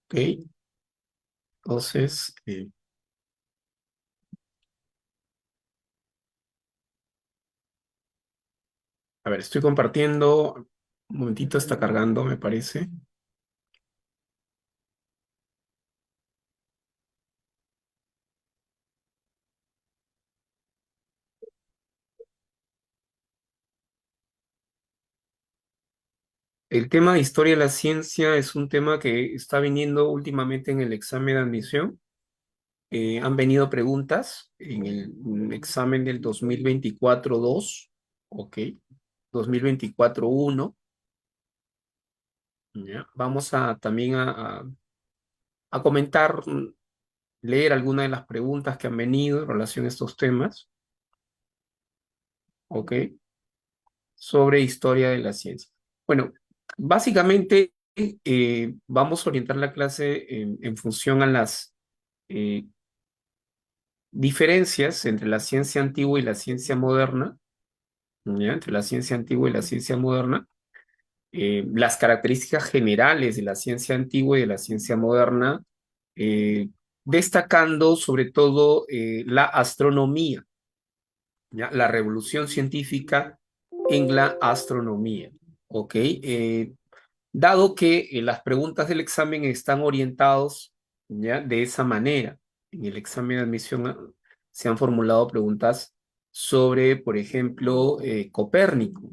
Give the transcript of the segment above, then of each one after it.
Ok, entonces, a ver, estoy compartiendo. Un momentito, está cargando, me parece. El tema de historia de la ciencia es un tema que está viniendo últimamente en el examen de admisión. Han venido preguntas en el examen del 2024-2, ok, 2024-1. ¿Ya? Vamos a también a comentar, leer algunas de las preguntas que han venido en relación a estos temas, ok, sobre historia de la ciencia. Bueno, básicamente vamos a orientar la clase en función a las eh, diferencias entre la ciencia antigua y la ciencia moderna, ¿ya? Entre la ciencia antigua y la ciencia moderna, las características generales de la ciencia antigua y de la ciencia moderna, eh, destacando sobre todo la astronomía, ¿ya? La revolución científica en la astronomía, ¿ok? Dado que las preguntas del examen están orientados, ¿ya? De esa manera. En el examen de admisión se han formulado preguntas sobre, por ejemplo, Copérnico.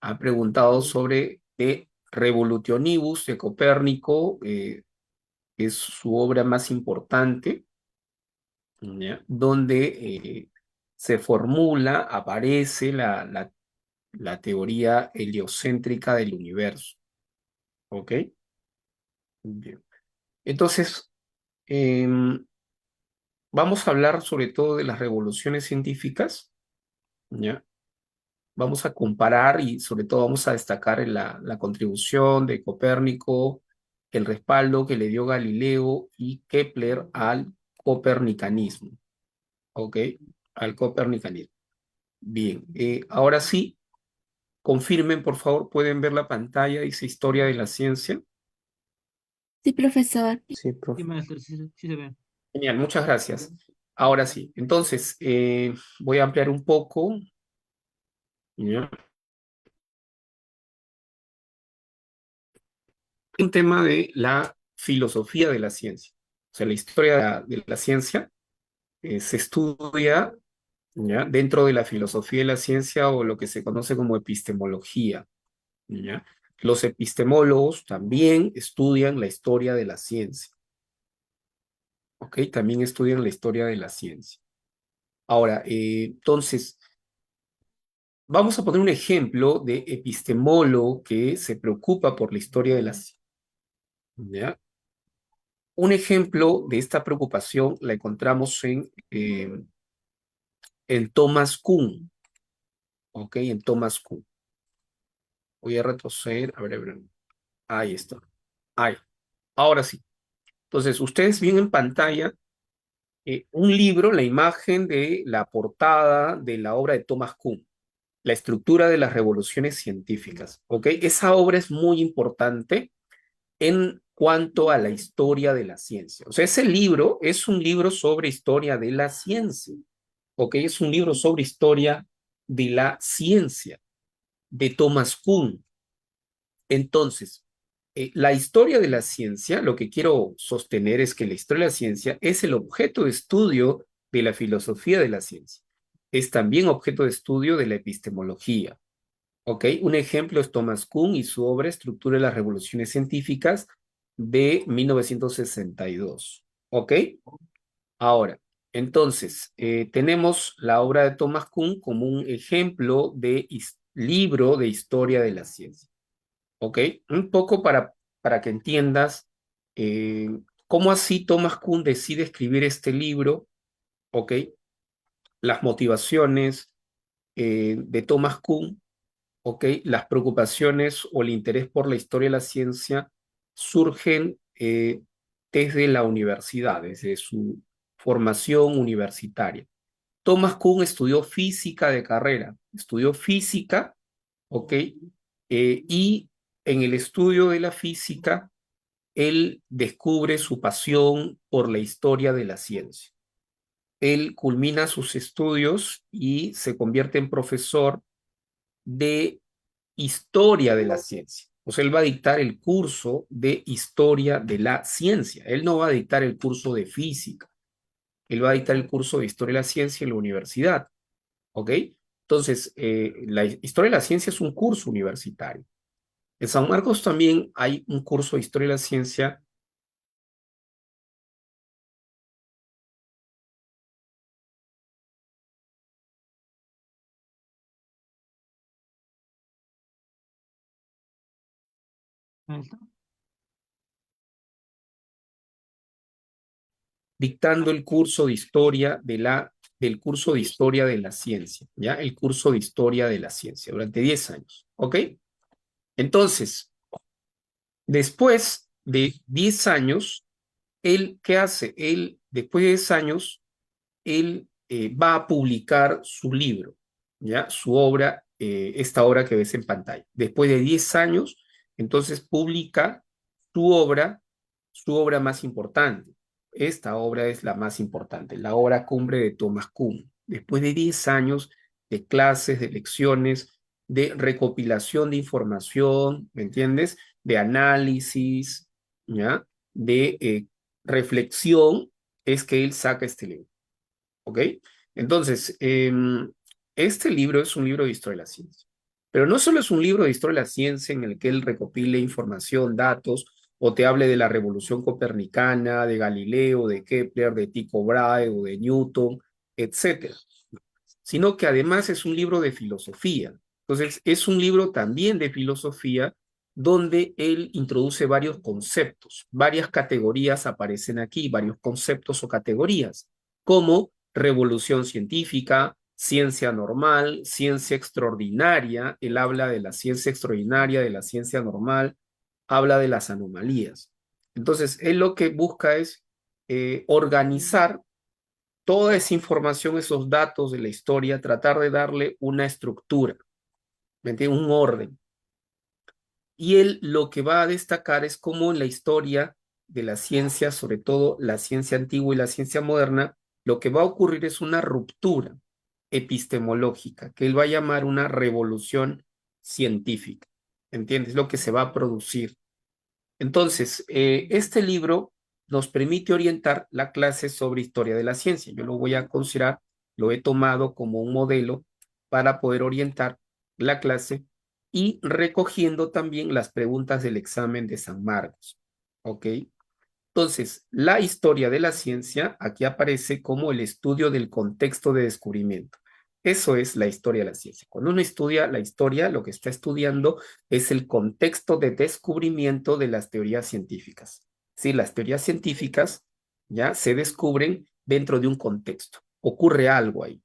Ha preguntado sobre De Revolutionibus de Copérnico, que es su obra más importante, ¿ya? Donde se formula, aparece la teoría heliocéntrica del universo. ¿Ok? Bien. Entonces, vamos a hablar sobre todo de las revoluciones científicas, ¿ya? Vamos a comparar y sobre todo vamos a destacar la contribución de Copérnico, el respaldo que le dio Galileo y Kepler al copernicanismo, ¿ok? Al copernicanismo. Bien, ahora sí, confirmen, por favor, pueden ver la pantalla, dice Historia de la Ciencia. Sí, profesor. Sí, Sí, profe. maestro, sí se ve. Genial, muchas gracias. Ahora sí, entonces voy a ampliar un poco, ¿ya? Un tema de la filosofía de la ciencia. O sea, la historia de la ciencia se estudia, ¿ya? Dentro de la filosofía de la ciencia o lo que se conoce como epistemología, ¿ya? Los epistemólogos también estudian la historia de la ciencia, ¿ok? También estudian la historia de la ciencia. Ahora, entonces, vamos a poner un ejemplo de epistemólogo que se preocupa por la historia de la ciencia, ¿ya? Un ejemplo de esta preocupación la encontramos en Thomas Kuhn, ¿ok? En Thomas Kuhn. Voy a retroceder, a ver, ahí está. Ahí, ahora sí. Entonces, ustedes ven en pantalla un libro, la imagen de la portada de la obra de Thomas Kuhn, La estructura de las revoluciones científicas, ¿ok? Esa obra es muy importante en cuanto a la historia de la ciencia. O sea, ese libro es un libro sobre historia de la ciencia, ¿ok? Es un libro sobre historia de la ciencia de Thomas Kuhn. Entonces, la historia de la ciencia, lo que quiero sostener es que la historia de la ciencia es el objeto de estudio de la filosofía de la ciencia. Es también objeto de estudio de la epistemología. ¿Ok? Un ejemplo es Thomas Kuhn y su obra Estructura de las Revoluciones Científicas de 1962. ¿Ok? Ahora, entonces, tenemos la obra de Thomas Kuhn como un ejemplo de libro de historia de la ciencia. ¿Ok? Un poco para que entiendas eh, cómo así Thomas Kuhn decide escribir este libro, ¿ok? Las motivaciones de Thomas Kuhn, ¿ok? Las preocupaciones o el interés por la historia de la ciencia surgen desde la universidad, desde su formación universitaria. Thomas Kuhn estudió física de carrera, estudió física, ¿ok? Y en el estudio de la física él descubre su pasión por la historia de la ciencia. Él culmina sus estudios y se convierte en profesor de historia de la ciencia. O sea, él va a dictar el curso de historia de la ciencia. Él no va a dictar el curso de física. Él va a dictar el curso de historia de la ciencia en la universidad. ¿Ok? Entonces, la historia de la ciencia es un curso universitario. En San Marcos también hay un curso de historia de la ciencia. Dictando el curso de historia del curso de historia de la ciencia, ¿ya? El curso de historia de la ciencia durante 10 años, ¿ok? Entonces, después de 10 años, él, ¿qué hace? Él, después de 10 años, él va a publicar su libro, ¿ya? Su obra, esta obra que ves en pantalla. Después de 10 años, entonces publica su obra más importante. Esta obra es la más importante, la obra cumbre de Thomas Kuhn. Después de 10 años de clases, de lecciones, de recopilación de información, ¿me entiendes? De análisis, ¿ya? De reflexión, es que él saca este libro. ¿Ok? Entonces, este libro es un libro de historia de la ciencia. Pero no solo es un libro de historia de la ciencia en el que él recopile información, datos, o te hable de la revolución copernicana, de Galileo, de Kepler, de Tycho Brahe o de Newton, etcétera, sino que además es un libro de filosofía. Entonces, es un libro también de filosofía donde él introduce varios conceptos, varias categorías aparecen aquí, varios conceptos o categorías, como revolución científica, ciencia normal, ciencia extraordinaria. Él habla de la ciencia extraordinaria, de la ciencia normal, habla de las anomalías. Entonces, él lo que busca es organizar toda esa información, esos datos de la historia, tratar de darle una estructura, ¿me entiendes? Un orden. Y él lo que va a destacar es cómo en la historia de la ciencia, sobre todo la ciencia antigua y la ciencia moderna, lo que va a ocurrir es una ruptura epistemológica, que él va a llamar una revolución científica. ¿Entiendes? Lo que se va a producir. Entonces, este libro nos permite orientar la clase sobre historia de la ciencia. Yo lo voy a considerar, lo he tomado como un modelo para poder orientar la clase y recogiendo también las preguntas del examen de San Marcos. ¿Ok? Entonces, la historia de la ciencia aquí aparece como el estudio del contexto de descubrimiento. Eso es la historia de la ciencia. Cuando uno estudia la historia, lo que está estudiando es el contexto de descubrimiento de las teorías científicas. Sí, las teorías científicas ya se descubren dentro de un contexto. Ocurre algo ahí.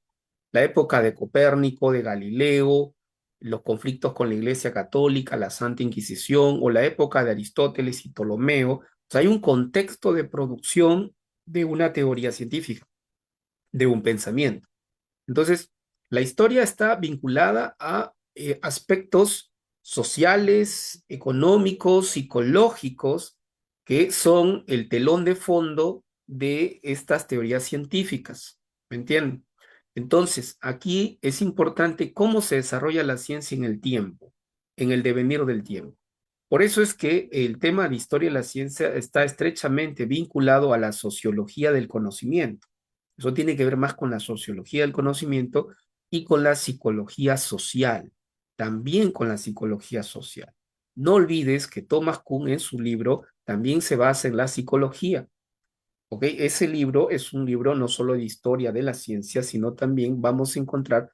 La época de Copérnico, de Galileo, los conflictos con la Iglesia Católica, la Santa Inquisición, o la época de Aristóteles y Ptolomeo. O sea, hay un contexto de producción de una teoría científica, de un pensamiento. Entonces, la historia está vinculada a aspectos sociales, económicos, psicológicos, que son el telón de fondo de estas teorías científicas. ¿Me entienden? Entonces, aquí es importante cómo se desarrolla la ciencia en el tiempo, en el devenir del tiempo. Por eso es que el tema de historia de la ciencia está estrechamente vinculado a la sociología del conocimiento. Eso tiene que ver más con la sociología del conocimiento y con la psicología social, también con la psicología social. No olvides que Thomas Kuhn en su libro también se basa en la psicología. ¿Ok? Ese libro es un libro no solo de historia de la ciencia, sino también vamos a encontrar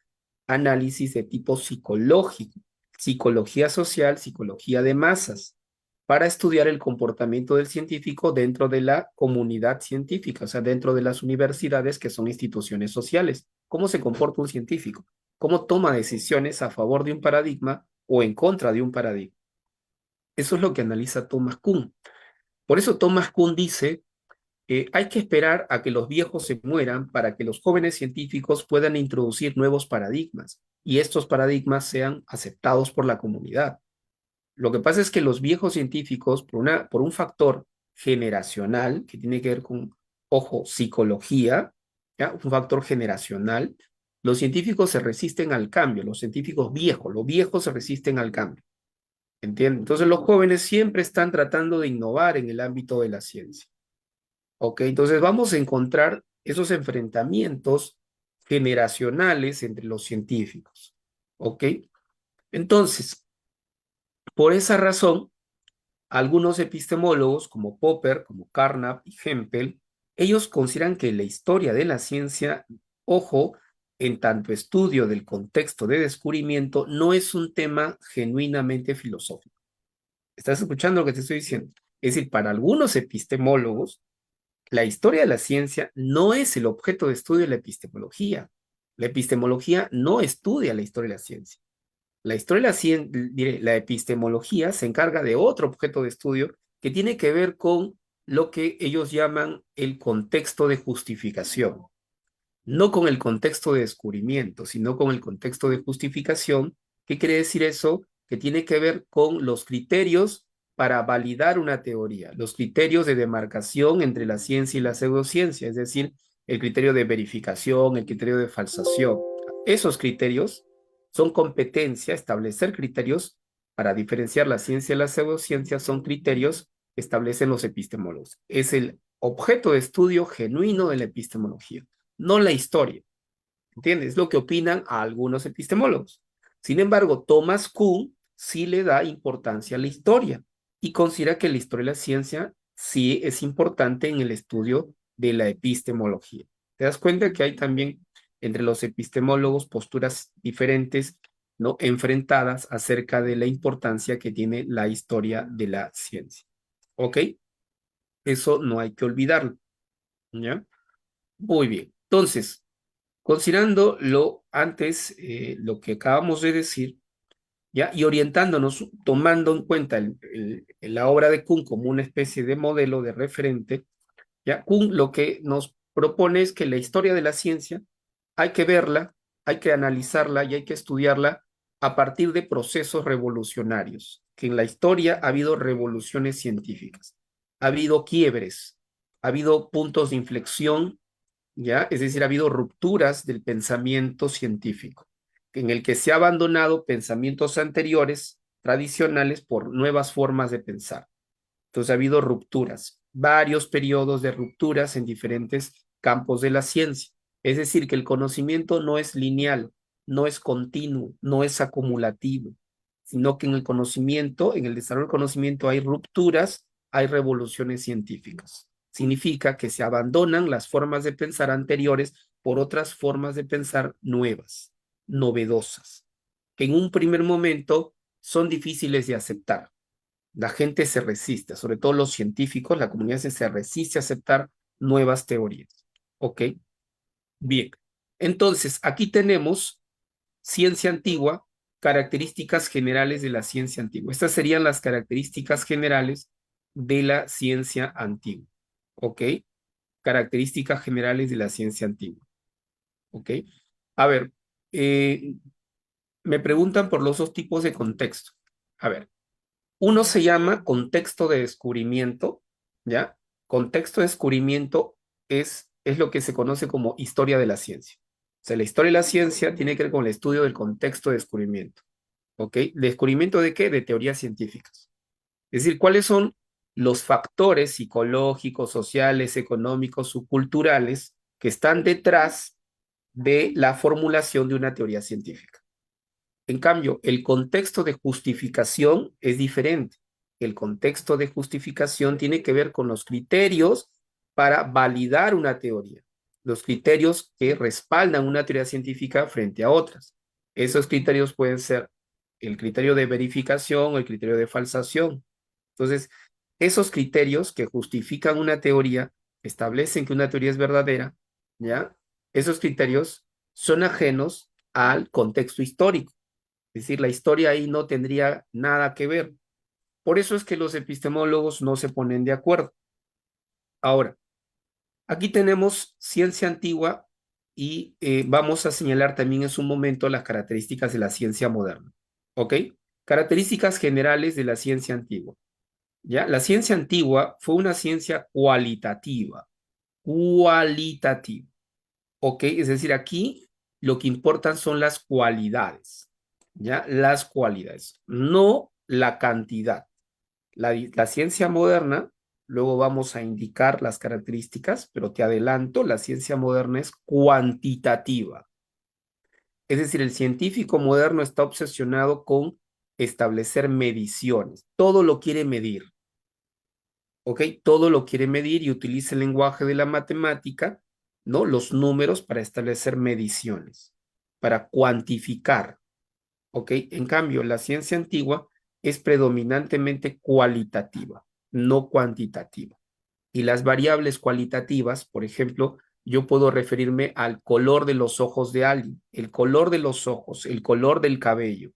análisis de tipo psicológico, psicología social, psicología de masas, para estudiar el comportamiento del científico dentro de la comunidad científica, o sea, dentro de las universidades que son instituciones sociales. ¿Cómo se comporta un científico? ¿Cómo toma decisiones a favor de un paradigma o en contra de un paradigma? Eso es lo que analiza Thomas Kuhn. Por eso Thomas Kuhn dice hay que esperar a que los viejos se mueran para que los jóvenes científicos puedan introducir nuevos paradigmas y estos paradigmas sean aceptados por la comunidad. Lo que pasa es que los viejos científicos, por un factor generacional, que tiene que ver con, ojo, psicología, ¿ya? Un factor generacional, los científicos se resisten al cambio, los científicos viejos, los viejos se resisten al cambio, ¿entiendes? Entonces los jóvenes siempre están tratando de innovar en el ámbito de la ciencia, ¿ok? Entonces vamos a encontrar esos enfrentamientos generacionales entre los científicos, ¿ok? Entonces, por esa razón, algunos epistemólogos, como Popper, como Carnap y Hempel, ellos consideran que la historia de la ciencia, ojo, en tanto estudio del contexto de descubrimiento, no es un tema genuinamente filosófico. ¿Estás escuchando lo que te estoy diciendo? Es decir, para algunos epistemólogos, la historia de la ciencia no es el objeto de estudio de la epistemología. La epistemología no estudia la historia de la ciencia. La historia de la epistemología se encarga de otro objeto de estudio que tiene que ver con lo que ellos llaman el contexto de justificación, no con el contexto de descubrimiento, sino con el contexto de justificación. ¿Qué quiere decir eso? Que tiene que ver con los criterios para validar una teoría, los criterios de demarcación entre la ciencia y la pseudociencia, es decir, el criterio de verificación, el criterio de falsación. Esos criterios son competencia, establecer criterios para diferenciar la ciencia y la pseudociencia son criterios que establecen los epistemólogos. Es el objeto de estudio genuino de la epistemología, no la historia. ¿Entiendes? Es lo que opinan a algunos epistemólogos. Sin embargo, Thomas Kuhn sí le da importancia a la historia y considera que la historia de la ciencia sí es importante en el estudio de la epistemología. ¿Te das cuenta que hay también entre los epistemólogos posturas diferentes, ¿no? Enfrentadas acerca de la importancia que tiene la historia de la ciencia? ¿Ok? Eso no hay que olvidarlo. ¿Ya? Muy bien. Entonces, considerando lo antes, lo que acabamos de decir, ¿ya? Y orientándonos, tomando en cuenta la obra de Kuhn como una especie de modelo de referente, ¿ya? Kuhn lo que nos propone es que la historia de la ciencia hay que verla, hay que analizarla y hay que estudiarla a partir de procesos revolucionarios, que en la historia ha habido revoluciones científicas, ha habido quiebres, ha habido puntos de inflexión, ¿ya? Es decir, ha habido rupturas del pensamiento científico, en el que se ha abandonado pensamientos anteriores, tradicionales, por nuevas formas de pensar. Entonces ha habido rupturas, varios periodos de rupturas en diferentes campos de la ciencia. Es decir, que el conocimiento no es lineal, no es continuo, no es acumulativo, sino que en el conocimiento, en el desarrollo del conocimiento hay rupturas, hay revoluciones científicas. Significa que se abandonan las formas de pensar anteriores por otras formas de pensar nuevas, novedosas, que en un primer momento son difíciles de aceptar. La gente se resiste, sobre todo los científicos, la comunidad se resiste a aceptar nuevas teorías. ¿Ok? Bien. Entonces, aquí tenemos ciencia antigua, características generales de la ciencia antigua. Estas serían las características generales de la ciencia antigua. ¿Ok? Características generales de la ciencia antigua. ¿Ok? A ver, eh, me preguntan por los dos tipos de contexto. A ver, uno se llama contexto de descubrimiento, ¿ya? Contexto de descubrimiento es lo que se conoce como historia de la ciencia. O sea, la historia de la ciencia tiene que ver con el estudio del contexto de descubrimiento, ¿ok? ¿Descubrimiento de qué? De teorías científicas. Es decir, ¿cuáles son los factores psicológicos, sociales, económicos o culturales que están detrás de la formulación de una teoría científica? En cambio, el contexto de justificación es diferente. El contexto de justificación tiene que ver con los criterios para validar una teoría, los criterios que respaldan una teoría científica frente a otras. Esos criterios pueden ser el criterio de verificación o el criterio de falsación. Entonces, esos criterios que justifican una teoría, establecen que una teoría es verdadera, ¿ya? Esos criterios son ajenos al contexto histórico. Es decir, la historia ahí no tendría nada que ver. Por eso es que los epistemólogos no se ponen de acuerdo. Ahora, aquí tenemos ciencia antigua y vamos a señalar también en su momento las características de la ciencia moderna. ¿Ok? Características generales de la ciencia antigua. ¿Ya? La ciencia antigua fue una ciencia cualitativa. Cualitativa. ¿Ok? Es decir, aquí lo que importan son las cualidades. ¿Ya? Las cualidades, no la cantidad. La ciencia moderna, luego vamos a indicar las características, pero te adelanto, la ciencia moderna es cuantitativa. Es decir, el científico moderno está obsesionado con establecer mediciones. Todo lo quiere medir, ¿ok? Todo lo quiere medir y utiliza el lenguaje de la matemática, ¿no? Los números para establecer mediciones, para cuantificar, ¿ok? En cambio, la ciencia antigua es predominantemente cualitativa, no cuantitativa. Y las variables cualitativas, por ejemplo, yo puedo referirme al color de los ojos de alguien, el color de los ojos, el color del cabello,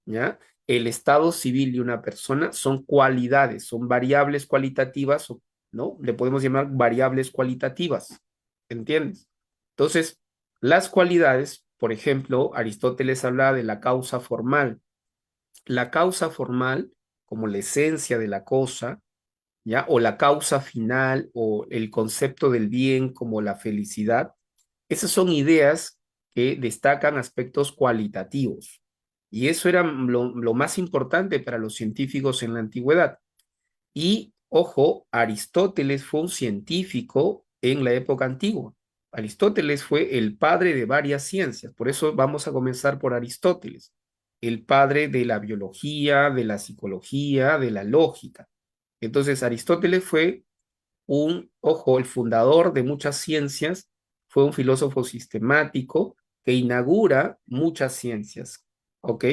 ¿ya? El estado civil de una persona son cualidades, son variables cualitativas, ¿no? Le podemos llamar variables cualitativas, ¿entiendes? Entonces, las cualidades, por ejemplo, Aristóteles habla de la causa formal. La causa formal, como la esencia de la cosa, ¿ya? O la causa final o el concepto del bien como la felicidad. Esas son ideas que destacan aspectos cualitativos. Y eso era lo más importante para los científicos en la antigüedad. Y, ojo, Aristóteles fue un científico en la época antigua. Aristóteles fue el padre de varias ciencias. Por eso vamos a comenzar por Aristóteles, el padre de la biología, de la psicología, de la lógica. Entonces, Aristóteles fue ojo, el fundador de muchas ciencias, fue un filósofo sistemático que inaugura muchas ciencias, ¿ok?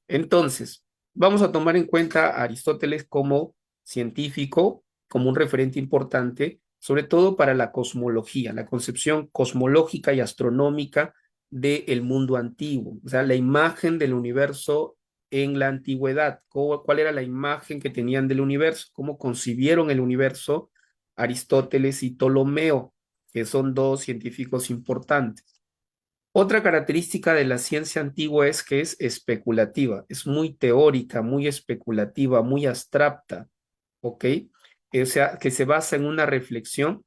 Entonces, vamos a tomar en cuenta a Aristóteles como científico, como un referente importante, sobre todo para la cosmología, la concepción cosmológica y astronómica del mundo antiguo, o sea, la imagen del universo en la antigüedad, cuál era la imagen que tenían del universo, cómo concibieron el universo Aristóteles y Ptolomeo, que son dos científicos importantes. Otra característica de la ciencia antigua es que es especulativa, es muy teórica, muy especulativa, muy abstracta, ¿ok? O sea, que se basa en una reflexión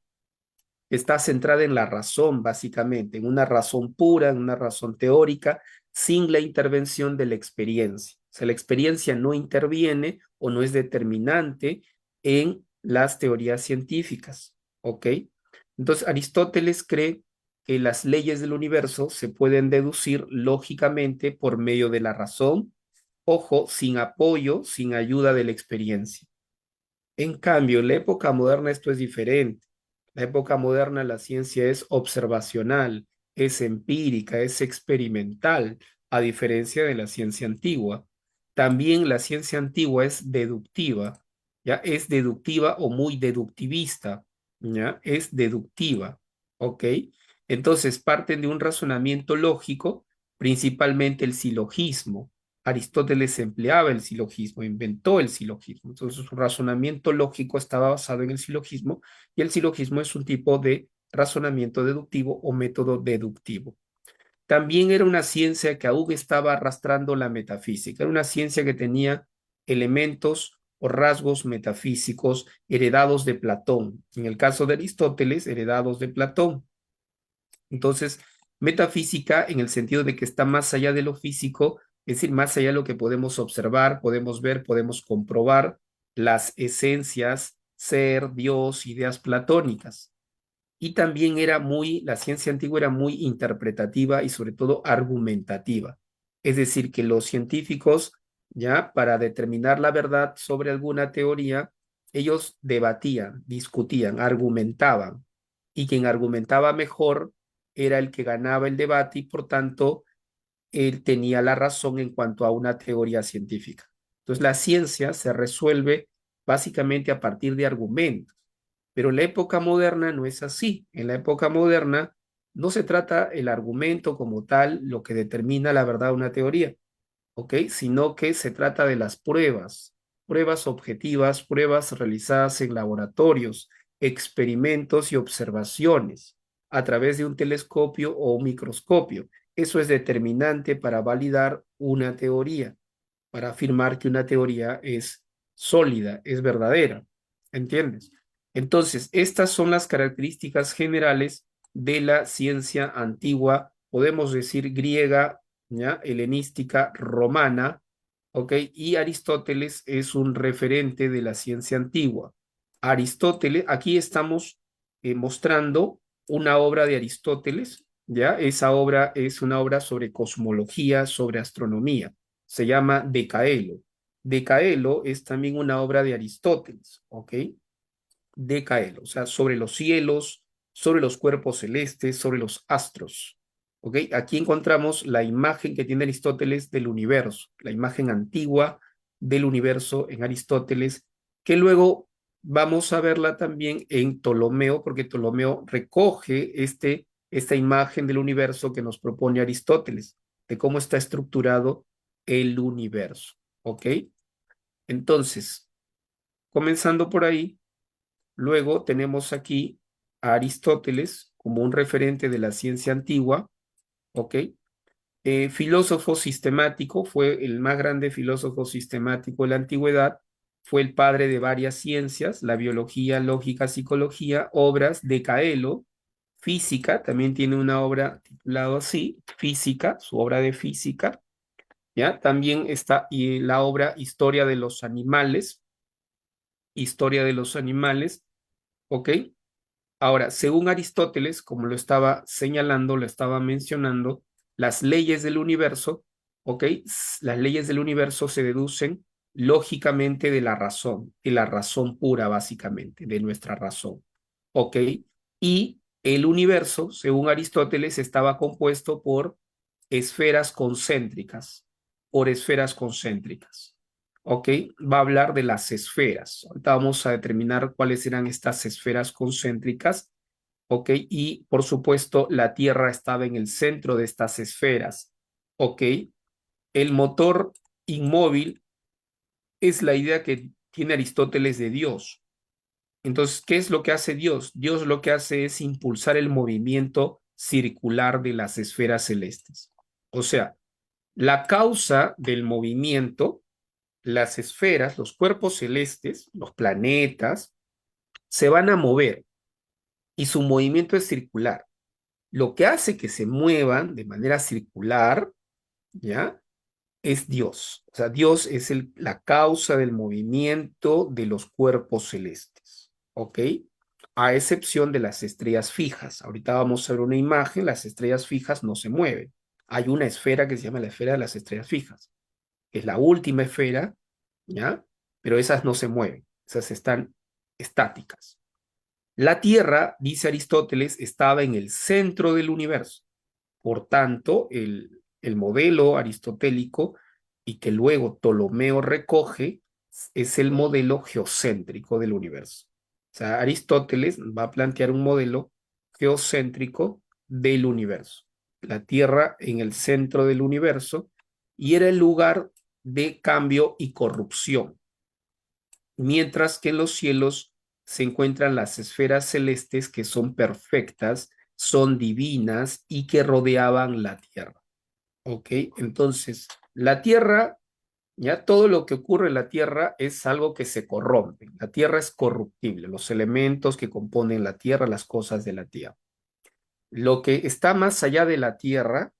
que está centrada en la razón, básicamente, en una razón pura, en una razón teórica, sin la intervención de la experiencia. O sea, la experiencia no interviene o no es determinante en las teorías científicas, ¿ok? Entonces, Aristóteles cree que las leyes del universo se pueden deducir lógicamente por medio de la razón, ojo, sin apoyo, sin ayuda de la experiencia. En cambio, en la época moderna esto es diferente. En la época moderna la ciencia es observacional, es empírica, es experimental, a diferencia de la ciencia antigua. También la ciencia antigua es deductiva, ¿ya? Es deductiva o muy deductivista, ¿ya? Es deductiva, ¿ok? Entonces parten de un razonamiento lógico, principalmente el silogismo. Aristóteles empleaba el silogismo, inventó el silogismo. Entonces, su razonamiento lógico estaba basado en el silogismo y el silogismo es un tipo de razonamiento deductivo o método deductivo. También era una ciencia que aún estaba arrastrando la metafísica. Era una ciencia que tenía elementos o rasgos metafísicos heredados de Platón. En el caso de Aristóteles, heredados de Platón. Entonces, metafísica en el sentido de que está más allá de lo físico, es decir, más allá de lo que podemos observar, podemos ver, podemos comprobar las esencias, ser, Dios, ideas platónicas. Y también la ciencia antigua era muy interpretativa y sobre todo argumentativa. Es decir, que los científicos, ya para determinar la verdad sobre alguna teoría, ellos debatían, discutían, argumentaban. Y quien argumentaba mejor era el que ganaba el debate y por tanto él tenía la razón en cuanto a una teoría científica. Entonces la ciencia se resuelve básicamente a partir de argumentos. Pero en la época moderna no es así. En la época moderna no se trata el argumento como tal lo que determina la verdad de una teoría, ¿ok? Sino que se trata de las pruebas, pruebas objetivas, pruebas realizadas en laboratorios, experimentos y observaciones a través de un telescopio o un microscopio. Eso es determinante para validar una teoría. para afirmar que una teoría es sólida, es verdadera. ¿Entiendes? Entonces, estas son las características generales de la ciencia antigua, podemos decir griega, ¿ya? Helenística, romana, ¿ok? Y Aristóteles es un referente de la ciencia antigua. Aristóteles, aquí estamos mostrando una obra de Aristóteles, ¿ya? Esa obra es una obra sobre cosmología, sobre astronomía. Se llama Decaelo. Decaelo es también una obra de Aristóteles, ¿ok? Decaelo, o sea, sobre los cielos, sobre los cuerpos celestes, sobre los astros, ¿ok? Aquí encontramos la imagen que tiene Aristóteles del universo, la imagen antigua del universo en Aristóteles, que luego vamos a verla también en Ptolomeo, porque Ptolomeo recoge esta imagen del universo que nos propone Aristóteles, de cómo está estructurado el universo, ¿ok? Entonces, comenzando por ahí, luego tenemos aquí a Aristóteles como un referente de la ciencia antigua, ¿ok? Filósofo sistemático, fue el más grande filósofo sistemático de la antigüedad, fue el padre de varias ciencias, la biología, lógica, psicología, obras de Caelo, física, también tiene una obra titulada así, física, su obra de física, ¿ya? También está la obra Historia de los animales, ¿ok? Ahora, según Aristóteles, como lo estaba señalando, lo estaba mencionando, las leyes del universo, ¿ok? Las leyes del universo se deducen lógicamente de la razón pura, básicamente, de nuestra razón, ¿ok? Y el universo, según Aristóteles, estaba compuesto esferas concéntricas, por esferas concéntricas. ¿Ok? Va a hablar de las esferas. Ahorita vamos a determinar cuáles eran estas esferas concéntricas. ¿Ok? Y por supuesto, la Tierra estaba en el centro de estas esferas. ¿Ok? El motor inmóvil es la idea que tiene Aristóteles de Dios. Entonces, ¿qué es lo que hace Dios? Dios lo que hace es impulsar el movimiento circular de las esferas celestes. O sea, la causa del movimiento, las esferas, los cuerpos celestes, los planetas, se van a mover y su movimiento es circular. Lo que hace que se muevan de manera circular, ¿ya? Es Dios. O sea, Dios es la causa del movimiento de los cuerpos celestes, ¿ok? A excepción de las estrellas fijas. Ahorita vamos a ver una imagen, las estrellas fijas no se mueven. Hay una esfera que se llama la esfera de las estrellas fijas, que es la última esfera, ¿ya? Pero esas no se mueven, esas están estáticas. La Tierra, dice Aristóteles, estaba en el centro del universo. Por tanto, el modelo aristotélico y que luego Ptolomeo recoge es el modelo geocéntrico del universo. O sea, Aristóteles va a plantear un modelo geocéntrico del universo. La Tierra en el centro del universo y era el lugar de cambio y corrupción, mientras que en los cielos se encuentran las esferas celestes que son perfectas, son divinas y que rodeaban la Tierra. ¿Ok? Entonces, la Tierra, ya todo lo que ocurre en la Tierra es algo que se corrompe. La Tierra es corruptible, los elementos que componen la Tierra, las cosas de la Tierra. Lo que está más allá de la Tierra,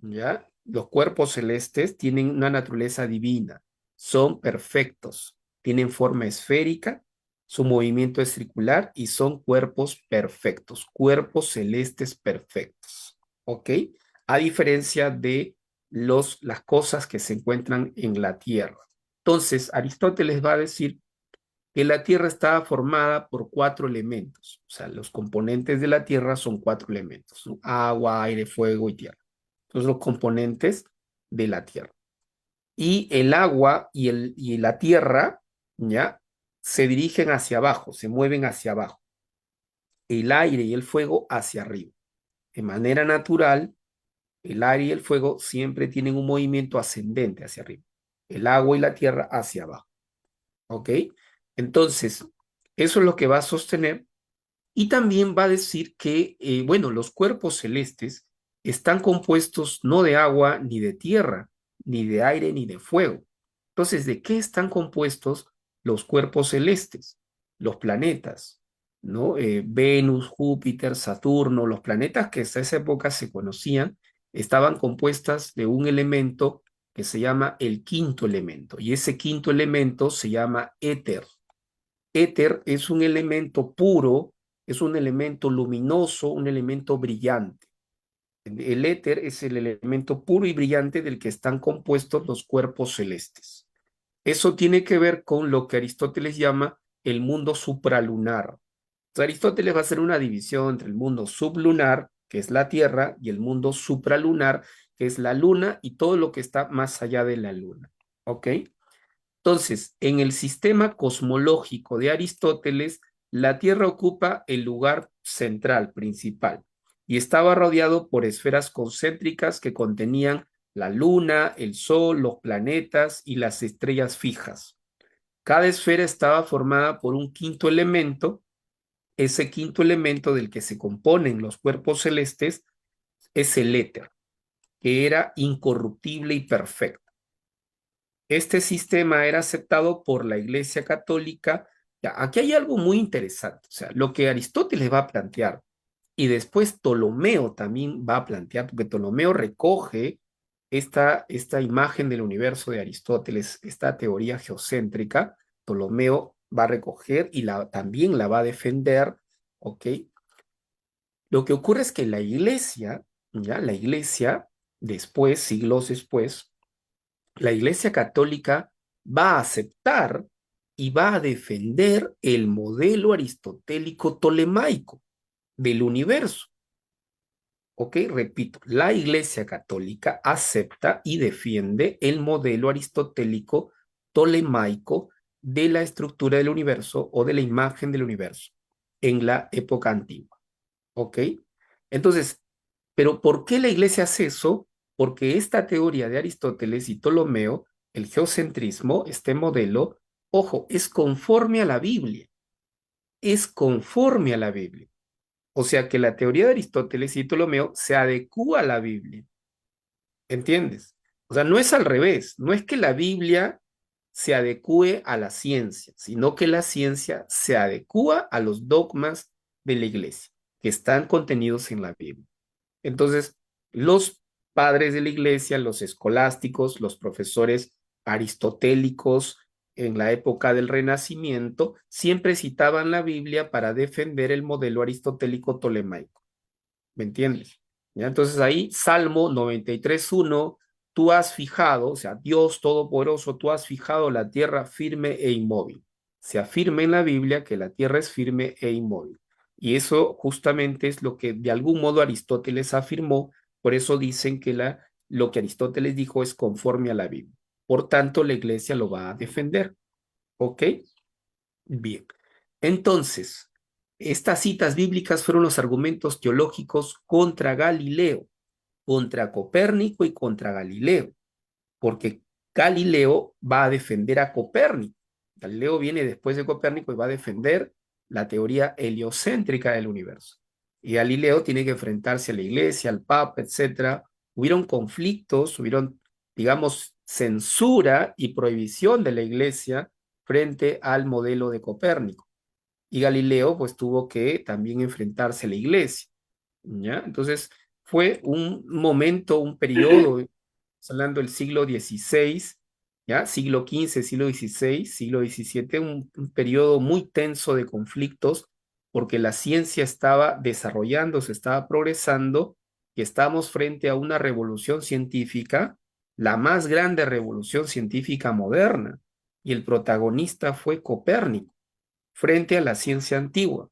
¿ya? Los cuerpos celestes tienen una naturaleza divina, son perfectos, tienen forma esférica, su movimiento es circular y son cuerpos perfectos, cuerpos celestes perfectos, ¿ok? A diferencia de las cosas que se encuentran en la Tierra. Entonces, Aristóteles va a decir que la Tierra estaba formada por cuatro elementos, o sea, los componentes de la Tierra son cuatro elementos, ¿no? Agua, aire, fuego y tierra. Son los componentes de la Tierra. Y el agua y la Tierra, ¿ya? Se dirigen hacia abajo, se mueven hacia abajo. El aire y el fuego hacia arriba. De manera natural, el aire y el fuego siempre tienen un movimiento ascendente hacia arriba. El agua y la tierra hacia abajo. ¿Ok? Entonces, eso es lo que va a sostener y también va a decir que, bueno, los cuerpos celestes están compuestos no de agua, ni de tierra, ni de aire, ni de fuego. Entonces, ¿de qué están compuestos los cuerpos celestes? Los planetas, ¿no? Venus, Júpiter, Saturno, los planetas que hasta esa época se conocían, estaban compuestas de un elemento que se llama el quinto elemento, y ese quinto elemento se llama éter. Éter es un elemento puro, es un elemento luminoso, un elemento brillante. El éter es el elemento puro y brillante del que están compuestos los cuerpos celestes. Eso tiene que ver con lo que Aristóteles llama el mundo supralunar. Entonces, Aristóteles va a hacer una división entre el mundo sublunar, que es la Tierra, y el mundo supralunar, que es la Luna y todo lo que está más allá de la Luna. ¿Ok? Entonces, en el sistema cosmológico de Aristóteles, la Tierra ocupa el lugar central, principal, y estaba rodeado por esferas concéntricas que contenían la Luna, el Sol, los planetas y las estrellas fijas. Cada esfera estaba formada por un quinto elemento. Ese quinto elemento del que se componen los cuerpos celestes es el éter, que era incorruptible y perfecto. Este sistema era aceptado por la Iglesia Católica. Ya, aquí hay algo muy interesante, o sea, lo que Aristóteles va a plantear y después Ptolomeo también va a plantear, porque Ptolomeo recoge esta imagen del universo de Aristóteles, esta teoría geocéntrica. Ptolomeo va a recoger y también la va a defender, ¿ok? Lo que ocurre es que la Iglesia, ya, la Iglesia, después, siglos después, la Iglesia Católica va a aceptar y va a defender el modelo aristotélico tolemaico del universo. Ok, repito, la Iglesia Católica acepta y defiende el modelo aristotélico tolemaico de la estructura del universo o de la imagen del universo en la época antigua. ¿Ok? Entonces, pero ¿por qué la Iglesia hace eso? Porque esta teoría de Aristóteles y Ptolomeo, el geocentrismo, este modelo, ojo, es conforme a la Biblia, es conforme a la Biblia. O sea que la teoría de Aristóteles y Ptolomeo se adecúa a la Biblia, ¿entiendes? O sea, no es al revés, no es que la Biblia se adecúe a la ciencia, sino que la ciencia se adecúa a los dogmas de la Iglesia, que están contenidos en la Biblia. Entonces, los padres de la iglesia, los escolásticos, los profesores aristotélicos en la época del Renacimiento, siempre citaban la Biblia para defender el modelo aristotélico tolemaico. ¿Me entiendes? ¿Ya? Entonces ahí, Salmo 93:1, tú has fijado, o sea, Dios Todopoderoso, tú has fijado la tierra firme e inmóvil. Se afirma en la Biblia que la tierra es firme e inmóvil. Y eso justamente es lo que de algún modo Aristóteles afirmó, por eso dicen que lo que Aristóteles dijo es conforme a la Biblia. Por tanto, la iglesia lo va a defender. ¿Ok? Bien. Entonces, estas citas bíblicas fueron los argumentos teológicos contra Galileo, contra Copérnico y contra Galileo, porque Galileo va a defender a Copérnico. Galileo viene después de Copérnico y va a defender la teoría heliocéntrica del universo. Y Galileo tiene que enfrentarse a la iglesia, al papa, etcétera. Hubieron conflictos, hubieron, digamos, censura y prohibición de la iglesia frente al modelo de Copérnico. Y Galileo pues tuvo que también enfrentarse a la iglesia, ¿ya? Entonces fue un momento, un periodo, hablando del siglo XVI, ¿ya? Siglo XV, siglo XVI, siglo XVII, un periodo muy tenso de conflictos porque la ciencia estaba desarrollándose, estaba progresando y estamos frente a una revolución científica, la más grande revolución científica moderna, y el protagonista fue Copérnico frente a la ciencia antigua,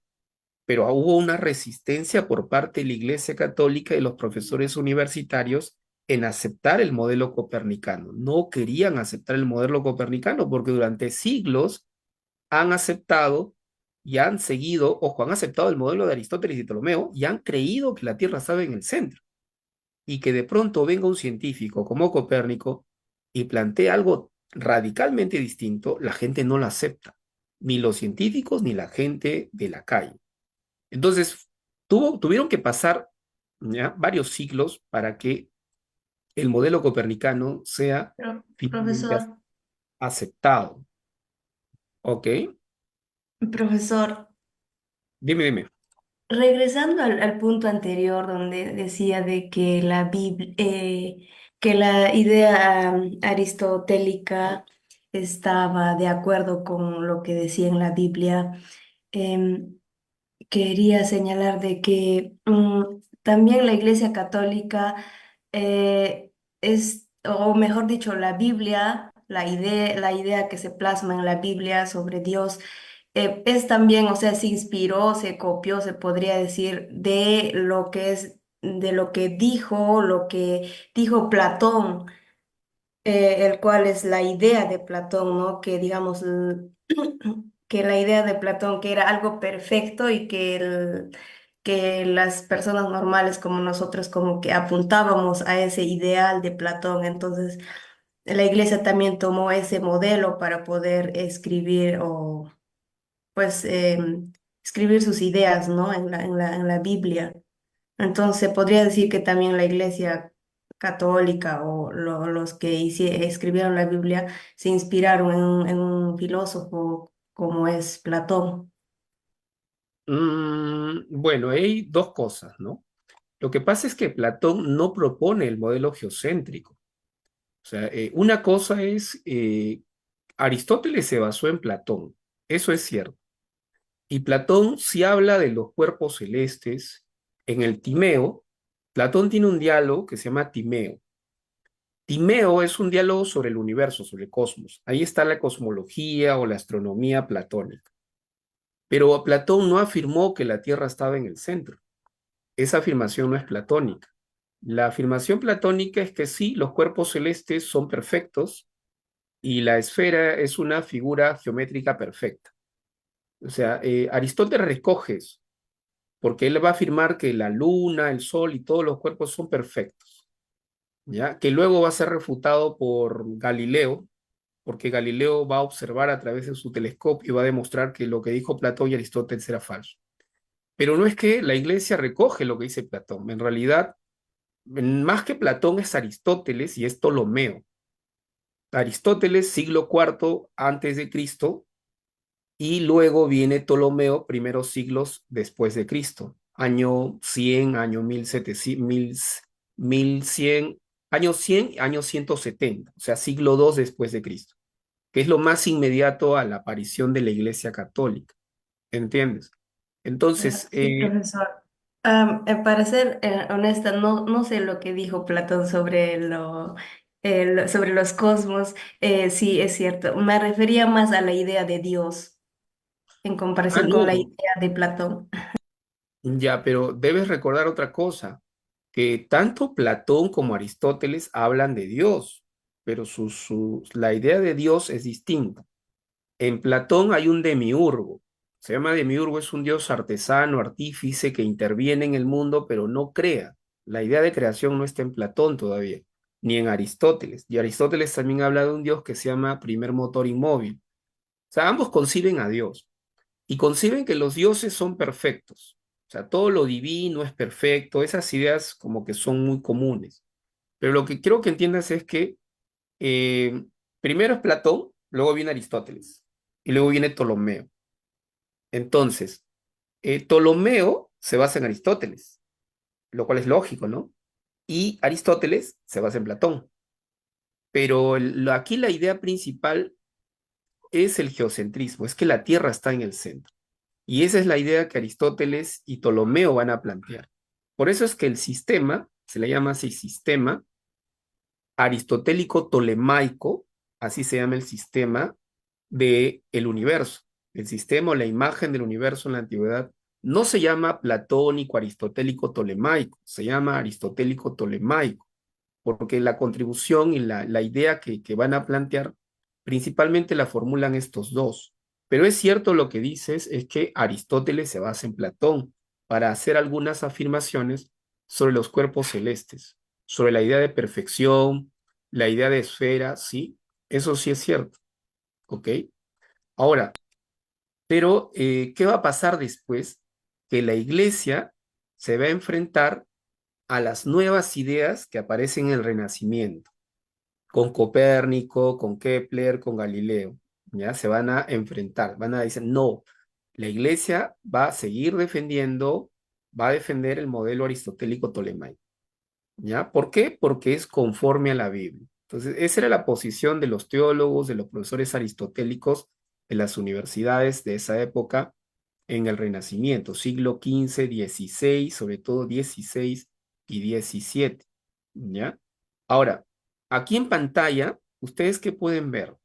pero hubo una resistencia por parte de la Iglesia Católica y los profesores universitarios en aceptar el modelo copernicano. No querían aceptar el modelo copernicano porque durante siglos han aceptado y han seguido, ojo, han aceptado el modelo de Aristóteles y Ptolomeo y han creído que la Tierra estaba en el centro y que de pronto venga un científico como Copérnico y plantee algo radicalmente distinto, la gente no lo acepta, ni los científicos ni la gente de la calle. Entonces, tuvieron que pasar, ¿ya?, varios siglos para que el modelo copernicano sea finalmente Profesor, aceptado. aceptado. ¿Ok? Profesor, Dime, dime. regresando al punto anterior donde decía de que que la idea aristotélica estaba de acuerdo con lo que decía en la Biblia, em, quería señalar de que también la Iglesia Católica o mejor dicho, la Biblia, la idea que se plasma en la Biblia sobre Dios, es también, o sea, se inspiró, se copió, se podría decir, de lo que dijo Platón, el cual es la idea de Platón, ¿no? Que digamos, que la idea de Platón, que era algo perfecto y que las personas normales como nosotros como que apuntábamos a ese ideal de Platón. Entonces, la iglesia también tomó ese modelo para poder escribir o pues escribir sus ideas, ¿no? En la Biblia. Entonces, se podría decir que también la Iglesia católica o los que escribieron la Biblia se inspiraron en un filósofo como es Platón. Bueno, hay dos cosas, ¿no? Lo que pasa es que Platón no propone el modelo geocéntrico. O sea, una cosa es, Aristóteles se basó en Platón, eso es cierto. Y Platón sí habla de los cuerpos celestes en el Timeo. Platón tiene un diálogo que se llama Timeo. Timeo es un diálogo sobre el universo, sobre el cosmos. Ahí está la cosmología o la astronomía platónica. Pero Platón no afirmó que la Tierra estaba en el centro. Esa afirmación no es platónica. La afirmación platónica es que sí, los cuerpos celestes son perfectos y la esfera es una figura geométrica perfecta. O sea, Aristóteles recoge eso, porque él va a afirmar que la luna, el sol y todos los cuerpos son perfectos, ¿ya? Que luego va a ser refutado por Galileo, porque Galileo va a observar a través de su telescopio y va a demostrar que lo que dijo Platón y Aristóteles era falso. Pero no es que la iglesia recoge lo que dice Platón, en realidad, más que Platón es Aristóteles y es Ptolomeo. Aristóteles, siglo cuarto antes de Cristo, y luego viene Ptolomeo, primeros siglos después de Cristo, año 100, año 1700, 1100, año 100, año 170, o sea, siglo II después de Cristo, que es lo más inmediato a la aparición de la Iglesia Católica, ¿entiendes? Entonces, Sí, profesor. Para ser honesta, no sé lo que dijo Platón sobre sobre los cosmos. Sí, es cierto. Me refería más a la idea de Dios en comparación con la no, idea de Platón. ya, pero debes recordar otra cosa, que tanto Platón como Aristóteles hablan de Dios, pero la idea de Dios es distinta. En Platón hay un demiurgo. Se llama demiurgo, es un dios artesano, artífice que interviene en el mundo, pero no crea. La idea de creación no está en Platón todavía, ni en Aristóteles. Y Aristóteles también habla de un dios que se llama primer motor inmóvil. O sea, ambos conciben a Dios y conciben que los dioses son perfectos. O sea, todo lo divino es perfecto. Esas ideas como que son muy comunes. Pero lo que quiero que entiendas es que eh, primero es Platón, luego viene Aristóteles y luego viene Ptolomeo. Entonces, Ptolomeo se basa en Aristóteles, lo cual es lógico, ¿no? Y Aristóteles se basa en Platón. Pero aquí la idea principal es el geocentrismo, es que la Tierra está en el centro. Y esa es la idea que Aristóteles y Ptolomeo van a plantear. Por eso es que el sistema, se le llama así sistema aristotélico tolemaico, así se llama el sistema del universo. El sistema o la imagen del universo en la antigüedad no se llama platónico, aristotélico, tolemaico, se llama aristotélico tolemaico, porque la contribución y la idea que van a plantear principalmente la formulan estos dos. Pero es cierto lo que dices, es que Aristóteles se basa en Platón para hacer algunas afirmaciones sobre los cuerpos celestes, sobre la idea de perfección, la idea de esfera, sí, eso sí es cierto, ¿ok? Ahora, pero ¿qué va a pasar después? Que la iglesia se va a enfrentar a las nuevas ideas que aparecen en el Renacimiento. con Copérnico, con Kepler, con Galileo, ¿ya? Se van a enfrentar, van a decir, no, la iglesia va a seguir defendiendo, va a defender el modelo aristotélico tolemaico, ¿ya? ¿Por qué? Porque es conforme a la Biblia. Entonces, esa era la posición de los teólogos, de los profesores aristotélicos en las universidades de esa época en el Renacimiento, siglo XV, XVI, sobre todo XVI y XVII, ¿ya? Ahora, aquí en pantalla, ¿ustedes qué pueden ver?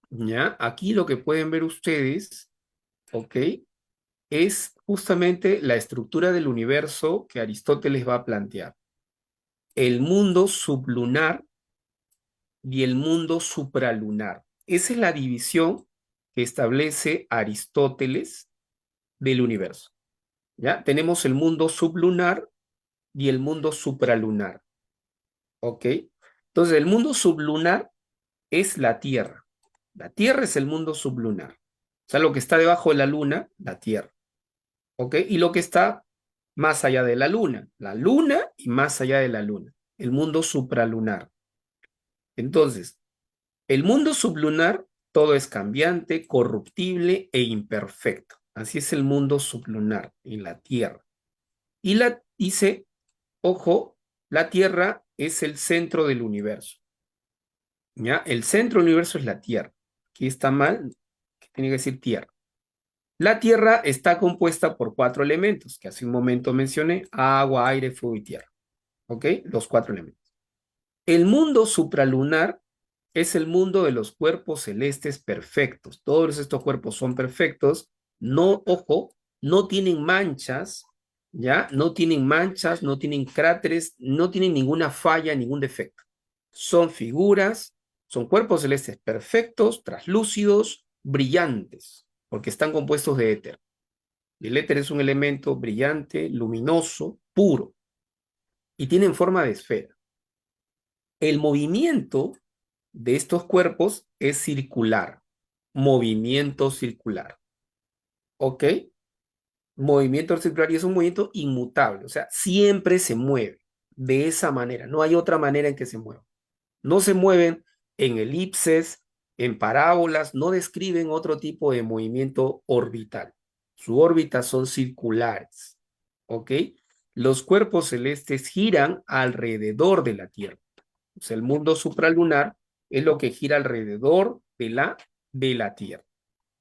¿Ya? Aquí lo que pueden ver ustedes, ¿ok? Es justamente la estructura del universo que Aristóteles va a plantear. El mundo sublunar y el mundo supralunar. Esa es la división que establece Aristóteles del universo. ¿Ya? Tenemos el mundo sublunar y el mundo supralunar. ¿Ok? Entonces, el mundo sublunar es la Tierra. La Tierra es el mundo sublunar. O sea, lo que está debajo de la Luna, la Tierra. ¿Ok? Y lo que está más allá de la Luna y más allá de la Luna, el mundo supralunar. Entonces, el mundo sublunar, todo es cambiante, corruptible e imperfecto. Así es el mundo sublunar en la Tierra. Y dice, ojo, la Tierra es el centro del universo. ¿Ya? El centro del universo es la Tierra. Aquí está mal, tiene que decir Tierra. La Tierra está compuesta por 4 elementos, que hace un momento mencioné, agua, aire, fuego y tierra. ¿Ok? Los 4 elementos. El mundo supralunar es el mundo de los cuerpos celestes perfectos. Todos estos cuerpos son perfectos. No, ojo, no tienen manchas, ¿ya? No tienen manchas, no tienen cráteres, no tienen ninguna falla, ningún defecto. Son figuras, son cuerpos celestes perfectos, translúcidos, brillantes, porque están compuestos de éter. El éter es un elemento brillante, luminoso, puro, y tienen forma de esfera. El movimiento de estos cuerpos es circular, movimiento circular. ¿Ok? Movimiento circular y es un movimiento inmutable, o sea, siempre se mueve de esa manera, no hay otra manera en que se mueva. No se mueven en elipses, en parábolas, no describen otro tipo de movimiento orbital. Su órbita son circulares, ¿ok? Los cuerpos celestes giran alrededor de la Tierra. O sea, el mundo supralunar es lo que gira alrededor de la Tierra.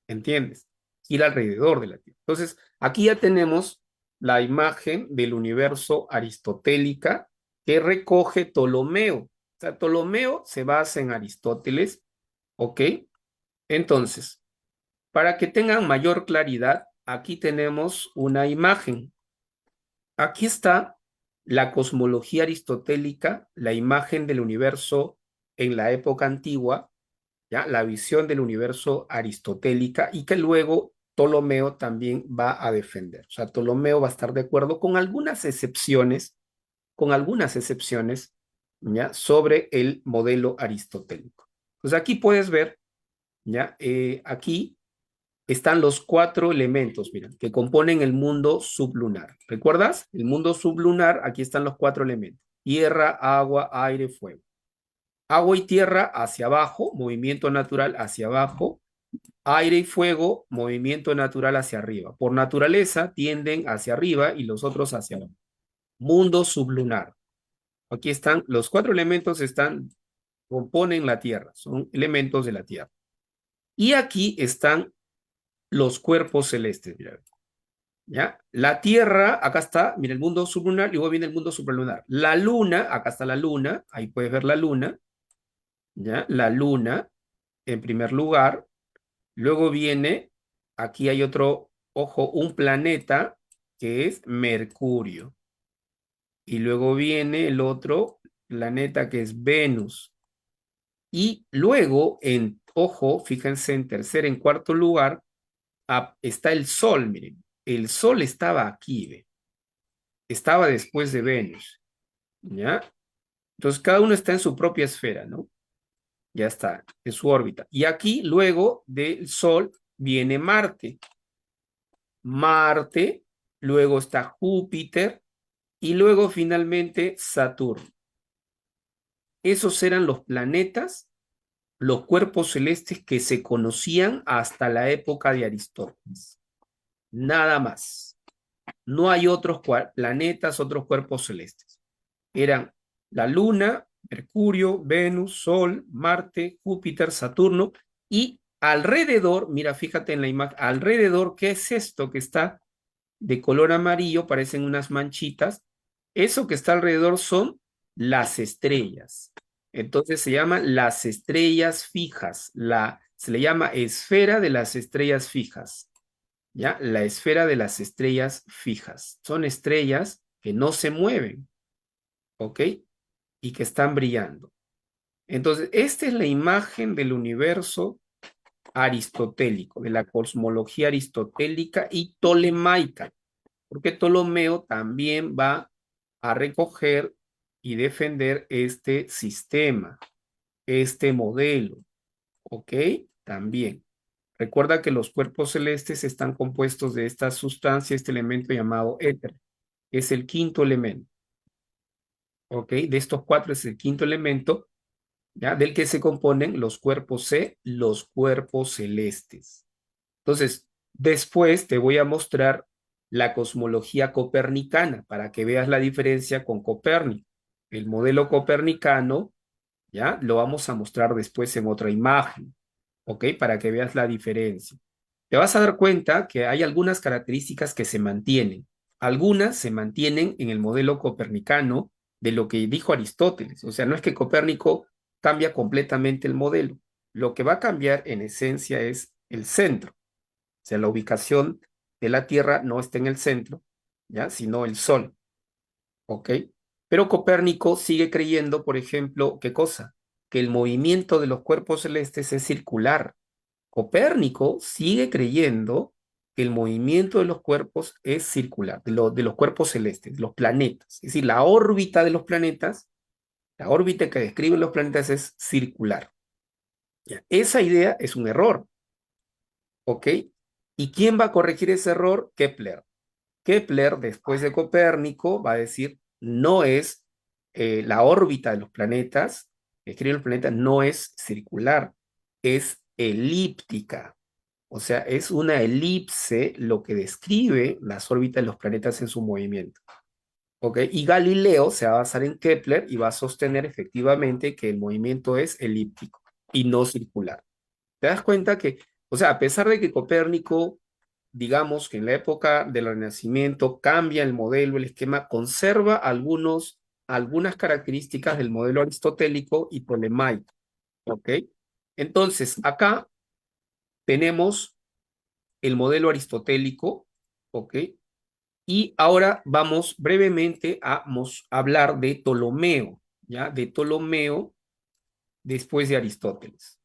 ¿Entiendes? Gira alrededor de la Tierra. Entonces, aquí ya tenemos la imagen del universo aristotélica que recoge Ptolomeo. O sea, Ptolomeo se basa en Aristóteles, ¿ok? Entonces, para que tengan mayor claridad, aquí tenemos una imagen. Aquí está la cosmología aristotélica, la imagen del universo en la época antigua, ¿ya? La visión del universo aristotélica y que luego Ptolomeo también va a defender. O sea, Ptolomeo va a estar de acuerdo con algunas excepciones, ¿ya? Sobre el modelo aristotélico. Pues aquí puedes ver, ¿ya? Aquí están los 4 elementos, mira, que componen el mundo sublunar. ¿Recuerdas? El mundo sublunar, aquí están los 4 elementos. Tierra, agua, aire, fuego. Agua y tierra hacia abajo, movimiento natural hacia abajo. Aire y fuego, movimiento natural hacia arriba. Por naturaleza tienden hacia arriba y los otros hacia abajo. Mundo sublunar. Aquí están, los 4 elementos componen la tierra, son elementos de la tierra. Y aquí están los cuerpos celestes, mira. ¿Ya? La Tierra, acá está, mira el mundo sublunar y luego viene el mundo supralunar. La Luna, acá está la Luna, ahí puedes ver la Luna, ¿ya? La Luna, en primer lugar. Luego viene, aquí hay otro, ojo, un planeta que es Mercurio. Y luego viene el otro planeta que es Venus. Y luego, ojo, fíjense, en tercer, en cuarto lugar, está el Sol, miren. El Sol estaba aquí, ¿ve? Estaba después de Venus, ¿ya? Entonces, cada uno está en su propia esfera, ¿no? Ya está, en su órbita. Y aquí, luego del Sol, viene Marte. Marte, luego está Júpiter y luego finalmente Saturno. Esos eran los planetas, los cuerpos celestes que se conocían hasta la época de Aristóteles. Nada más. No hay otros planetas, otros cuerpos celestes. Eran la Luna, Mercurio, Venus, Sol, Marte, Júpiter, Saturno y alrededor, mira, fíjate en la imagen, alrededor, ¿qué es esto que está de color amarillo? Parecen unas manchitas. Eso que está alrededor son las estrellas. Entonces se llaman las estrellas fijas. Se le llama esfera de las estrellas fijas. ¿Ya? La esfera de las estrellas fijas. Son estrellas que no se mueven, ¿ok? Y que están brillando. Entonces, esta es la imagen del universo aristotélico, de la cosmología aristotélica y tolemaica, porque Ptolomeo también va a recoger y defender este sistema, este modelo, ¿ok? También. Recuerda que los cuerpos celestes están compuestos de esta sustancia, este elemento llamado éter. Es el quinto elemento, ¿ok? De estos cuatro es el quinto elemento, ¿ya? Del que se componen los cuerpos C, los cuerpos celestes. Entonces, después te voy a mostrar la cosmología copernicana para que veas la diferencia con Copérnico. El modelo copernicano, ¿ya? Lo vamos a mostrar después en otra imagen, ¿ok? Para que veas la diferencia. Te vas a dar cuenta que hay algunas características que se mantienen. Algunas se mantienen en el modelo copernicano de lo que dijo Aristóteles. O sea, no es que Copérnico cambia completamente el modelo. Lo que va a cambiar en esencia es el centro. O sea, la ubicación de la Tierra no está en el centro, ¿ya? Sino el Sol, ¿ok? Pero Copérnico sigue creyendo, por ejemplo, ¿qué cosa? Que el movimiento de los cuerpos celestes es circular. Copérnico sigue creyendo que el movimiento de los cuerpos es circular, de los cuerpos celestes, de los planetas. Es decir, la órbita de los planetas, la órbita que describen los planetas es circular. Ya, esa idea es un error, ¿ok? ¿Y quién va a corregir ese error? Kepler. Kepler, después de Copérnico, va a decir, no es la órbita de los planetas, que describe el planeta, no es circular, es elíptica. O sea, es una elipse lo que describe las órbitas de los planetas en su movimiento. ¿Ok? Y Galileo se va a basar en Kepler y va a sostener efectivamente que el movimiento es elíptico y no circular. ¿Te das cuenta que, o sea, a pesar de que Copérnico, digamos que en la época del Renacimiento cambia el modelo, el esquema, conserva algunas características del modelo aristotélico y tolemaico? ¿Ok? Entonces, acá tenemos el modelo aristotélico, ¿ok? Y ahora vamos brevemente a hablar de Ptolomeo, ¿ya? De Ptolomeo después de Aristóteles.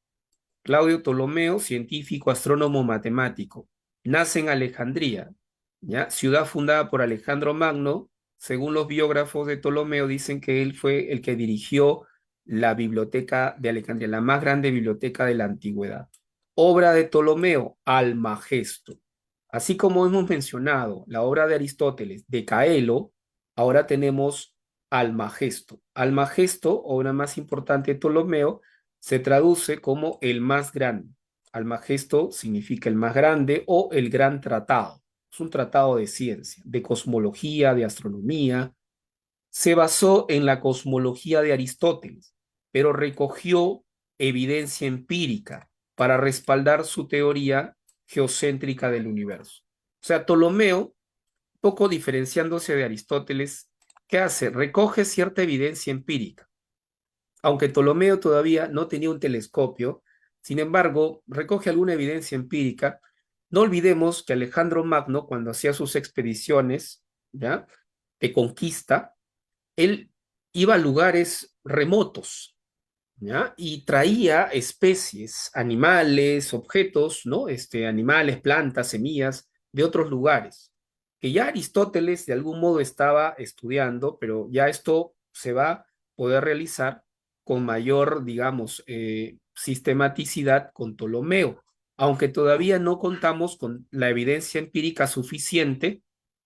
Claudio Ptolomeo, científico, astrónomo, matemático. Nace en Alejandría, ¿ya? Ciudad fundada por Alejandro Magno. Según los biógrafos de Ptolomeo, dicen que él fue el que dirigió la biblioteca de Alejandría, la más grande biblioteca de la antigüedad. Obra de Ptolomeo, Almagesto. Así como hemos mencionado la obra de Aristóteles, de Caelo, ahora tenemos Almagesto. Almagesto, obra más importante de Ptolomeo, se traduce como el más grande. Almagesto significa el más grande o el gran tratado. Es un tratado de ciencia, de cosmología, de astronomía. Se basó en la cosmología de Aristóteles, pero recogió evidencia empírica para respaldar su teoría geocéntrica del universo. O sea, Ptolomeo, poco diferenciándose de Aristóteles, ¿qué hace? Recoge cierta evidencia empírica. Aunque Ptolomeo todavía no tenía un telescopio, sin embargo, recoge alguna evidencia empírica. No olvidemos que Alejandro Magno, cuando hacía sus expediciones, ¿ya?, de conquista, él iba a lugares remotos, ¿ya? Y traía especies, animales, objetos, ¿no? Animales, plantas, semillas de otros lugares, que ya Aristóteles de algún modo estaba estudiando, pero ya esto se va a poder realizar con mayor, digamos, sistematicidad con Ptolomeo, aunque todavía no contamos con la evidencia empírica suficiente,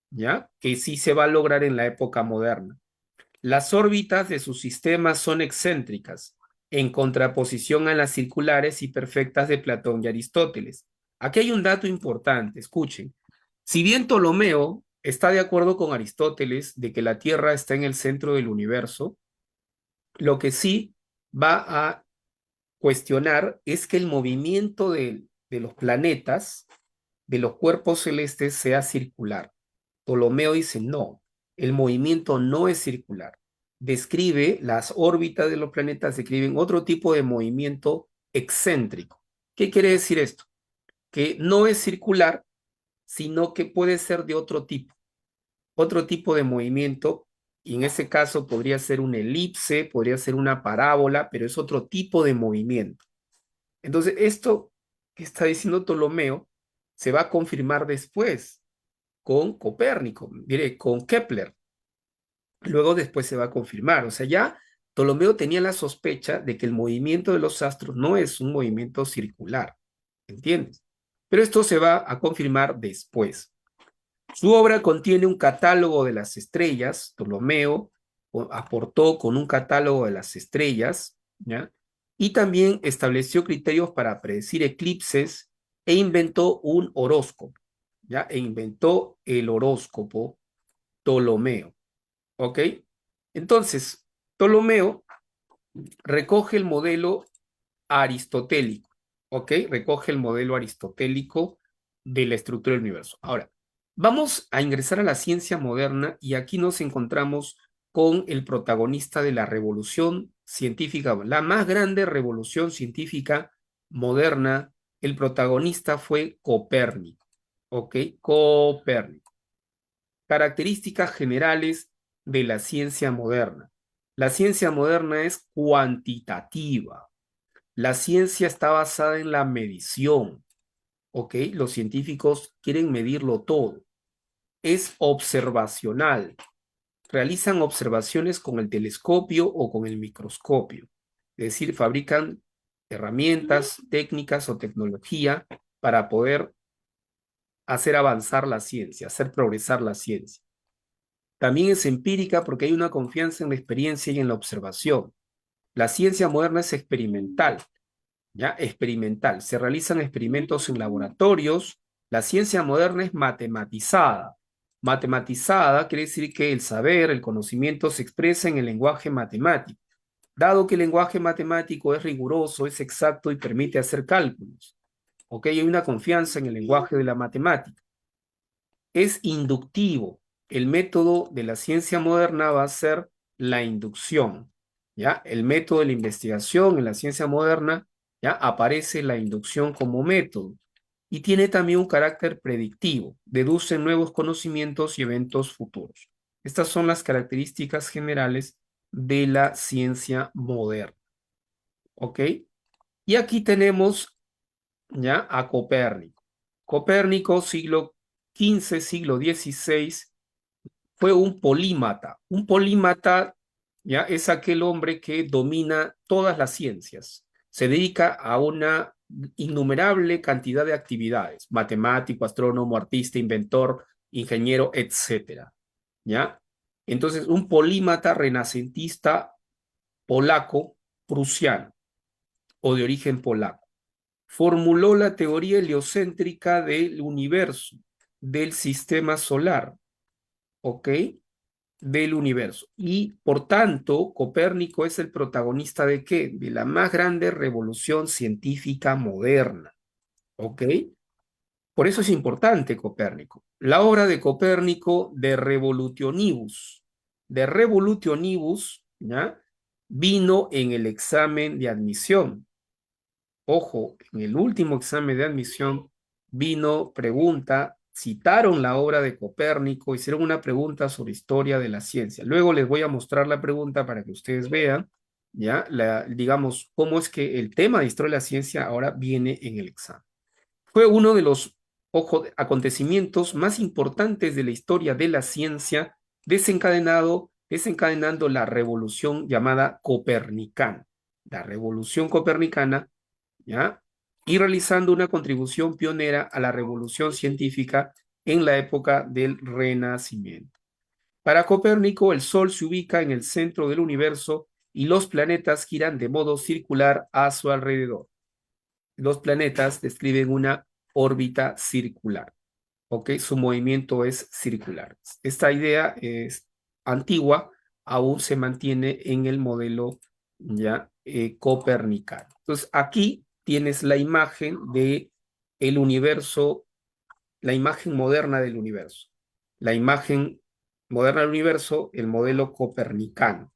¿ya? Que sí se va a lograr en la época moderna. Las órbitas de sus sistemas son excéntricas, en contraposición a las circulares y perfectas de Platón y Aristóteles. Aquí hay un dato importante, escuchen. Si bien Ptolomeo está de acuerdo con Aristóteles de que la Tierra está en el centro del universo, lo que sí va a cuestionar es que el movimiento de los planetas, de los cuerpos celestes, sea circular. Ptolomeo dice, no, el movimiento no es circular. Describe las órbitas de los planetas, describen otro tipo de movimiento excéntrico. ¿Qué quiere decir esto? Que no es circular, sino que puede ser de otro tipo de movimiento, y en ese caso podría ser una elipse, podría ser una parábola, pero es otro tipo de movimiento. Entonces, esto que está diciendo Ptolomeo se va a confirmar después con Copérnico, mire, con Kepler. Luego después se va a confirmar. O sea, ya Ptolomeo tenía la sospecha de que el movimiento de los astros no es un movimiento circular. ¿Entiendes? Pero esto se va a confirmar después. Su obra contiene un catálogo de las estrellas. Ptolomeo aportó con un catálogo de las estrellas, ¿ya? Y también estableció criterios para predecir eclipses e inventó un horóscopo, ¿ya? E inventó el horóscopo Ptolomeo, ¿ok? Entonces, Ptolomeo recoge el modelo aristotélico, ¿ok? Recoge el modelo aristotélico de la estructura del universo. Ahora, vamos a ingresar a la ciencia moderna y aquí nos encontramos con el protagonista de la revolución científica, la más grande revolución científica moderna. El protagonista fue Copérnico, ¿ok? Copérnico. Características generales de la ciencia moderna. La ciencia moderna es cuantitativa. La ciencia está basada en la medición, ¿ok? Los científicos quieren medirlo todo. Es observacional. Realizan observaciones con el telescopio o con el microscopio. Es decir, fabrican herramientas, técnicas o tecnología para poder hacer avanzar la ciencia, hacer progresar la ciencia. También es empírica porque hay una confianza en la experiencia y en la observación. La ciencia moderna es experimental. ¿Ya? Experimental. Se realizan experimentos en laboratorios. La ciencia moderna es matematizada. Matematizada quiere decir que el saber, el conocimiento se expresa en el lenguaje matemático. Dado que el lenguaje matemático es riguroso, es exacto y permite hacer cálculos. ¿Ok? Hay una confianza en el lenguaje de la matemática. Es inductivo. El método de la ciencia moderna va a ser la inducción. ¿Ya? El método de la investigación en la ciencia moderna, ¿ya? Aparece la inducción como método y tiene también un carácter predictivo, deduce nuevos conocimientos y eventos futuros. Estas son las características generales de la ciencia moderna, ¿ok? Y aquí tenemos ya a Copérnico. Copérnico, siglo XV, siglo XVI, fue un polímata. Un polímata, ¿ya? Es aquel hombre que domina todas las ciencias. Se dedica a una innumerable cantidad de actividades. Matemático, astrónomo, artista, inventor, ingeniero, etcétera. ¿Ya? Entonces, un polímata renacentista polaco, prusiano o de origen polaco. Formuló la teoría heliocéntrica del universo, del sistema solar, ¿ok? Del universo. Y por tanto, Copérnico es el protagonista de ¿qué? De la más grande revolución científica moderna. ¿Ok? Por eso es importante Copérnico. La obra de Copérnico de Revolutionibus, ¿ya? Vino en el examen de admisión. Ojo, en el último examen de admisión vino pregunta, citaron la obra de Copérnico, hicieron una pregunta sobre historia de la ciencia. Luego les voy a mostrar la pregunta para que ustedes vean, ya, digamos, cómo es que el tema de historia de la ciencia ahora viene en el examen. Fue uno de los, ojo, acontecimientos más importantes de la historia de la ciencia, desencadenando la revolución llamada copernicana. La revolución copernicana, ¿ya? Y realizando una contribución pionera a la revolución científica en la época del Renacimiento. Para Copérnico, el Sol se ubica en el centro del universo y los planetas giran de modo circular a su alrededor. Los planetas describen una órbita circular. ¿Ok? Su movimiento es circular. Esta idea es antigua, aún se mantiene en el modelo ya copernicano. Entonces, aquí tienes la imagen de el universo, la imagen moderna del universo. La imagen moderna del universo, el modelo copernicano.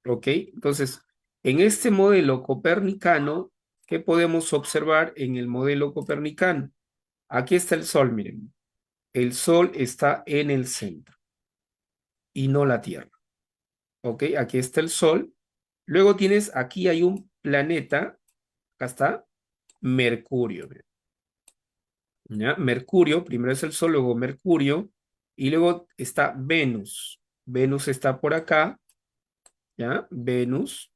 ¿Ok? Entonces, en este modelo copernicano, ¿qué podemos observar en el modelo copernicano? Aquí está el Sol, miren. El Sol está en el centro y no la Tierra. ¿Ok? Aquí está el Sol. Luego tienes, aquí hay un planeta, acá está, Mercurio. ¿Ya? Mercurio, primero es el Sol, luego Mercurio, y luego está Venus. Venus está por acá, ¿ya? Venus,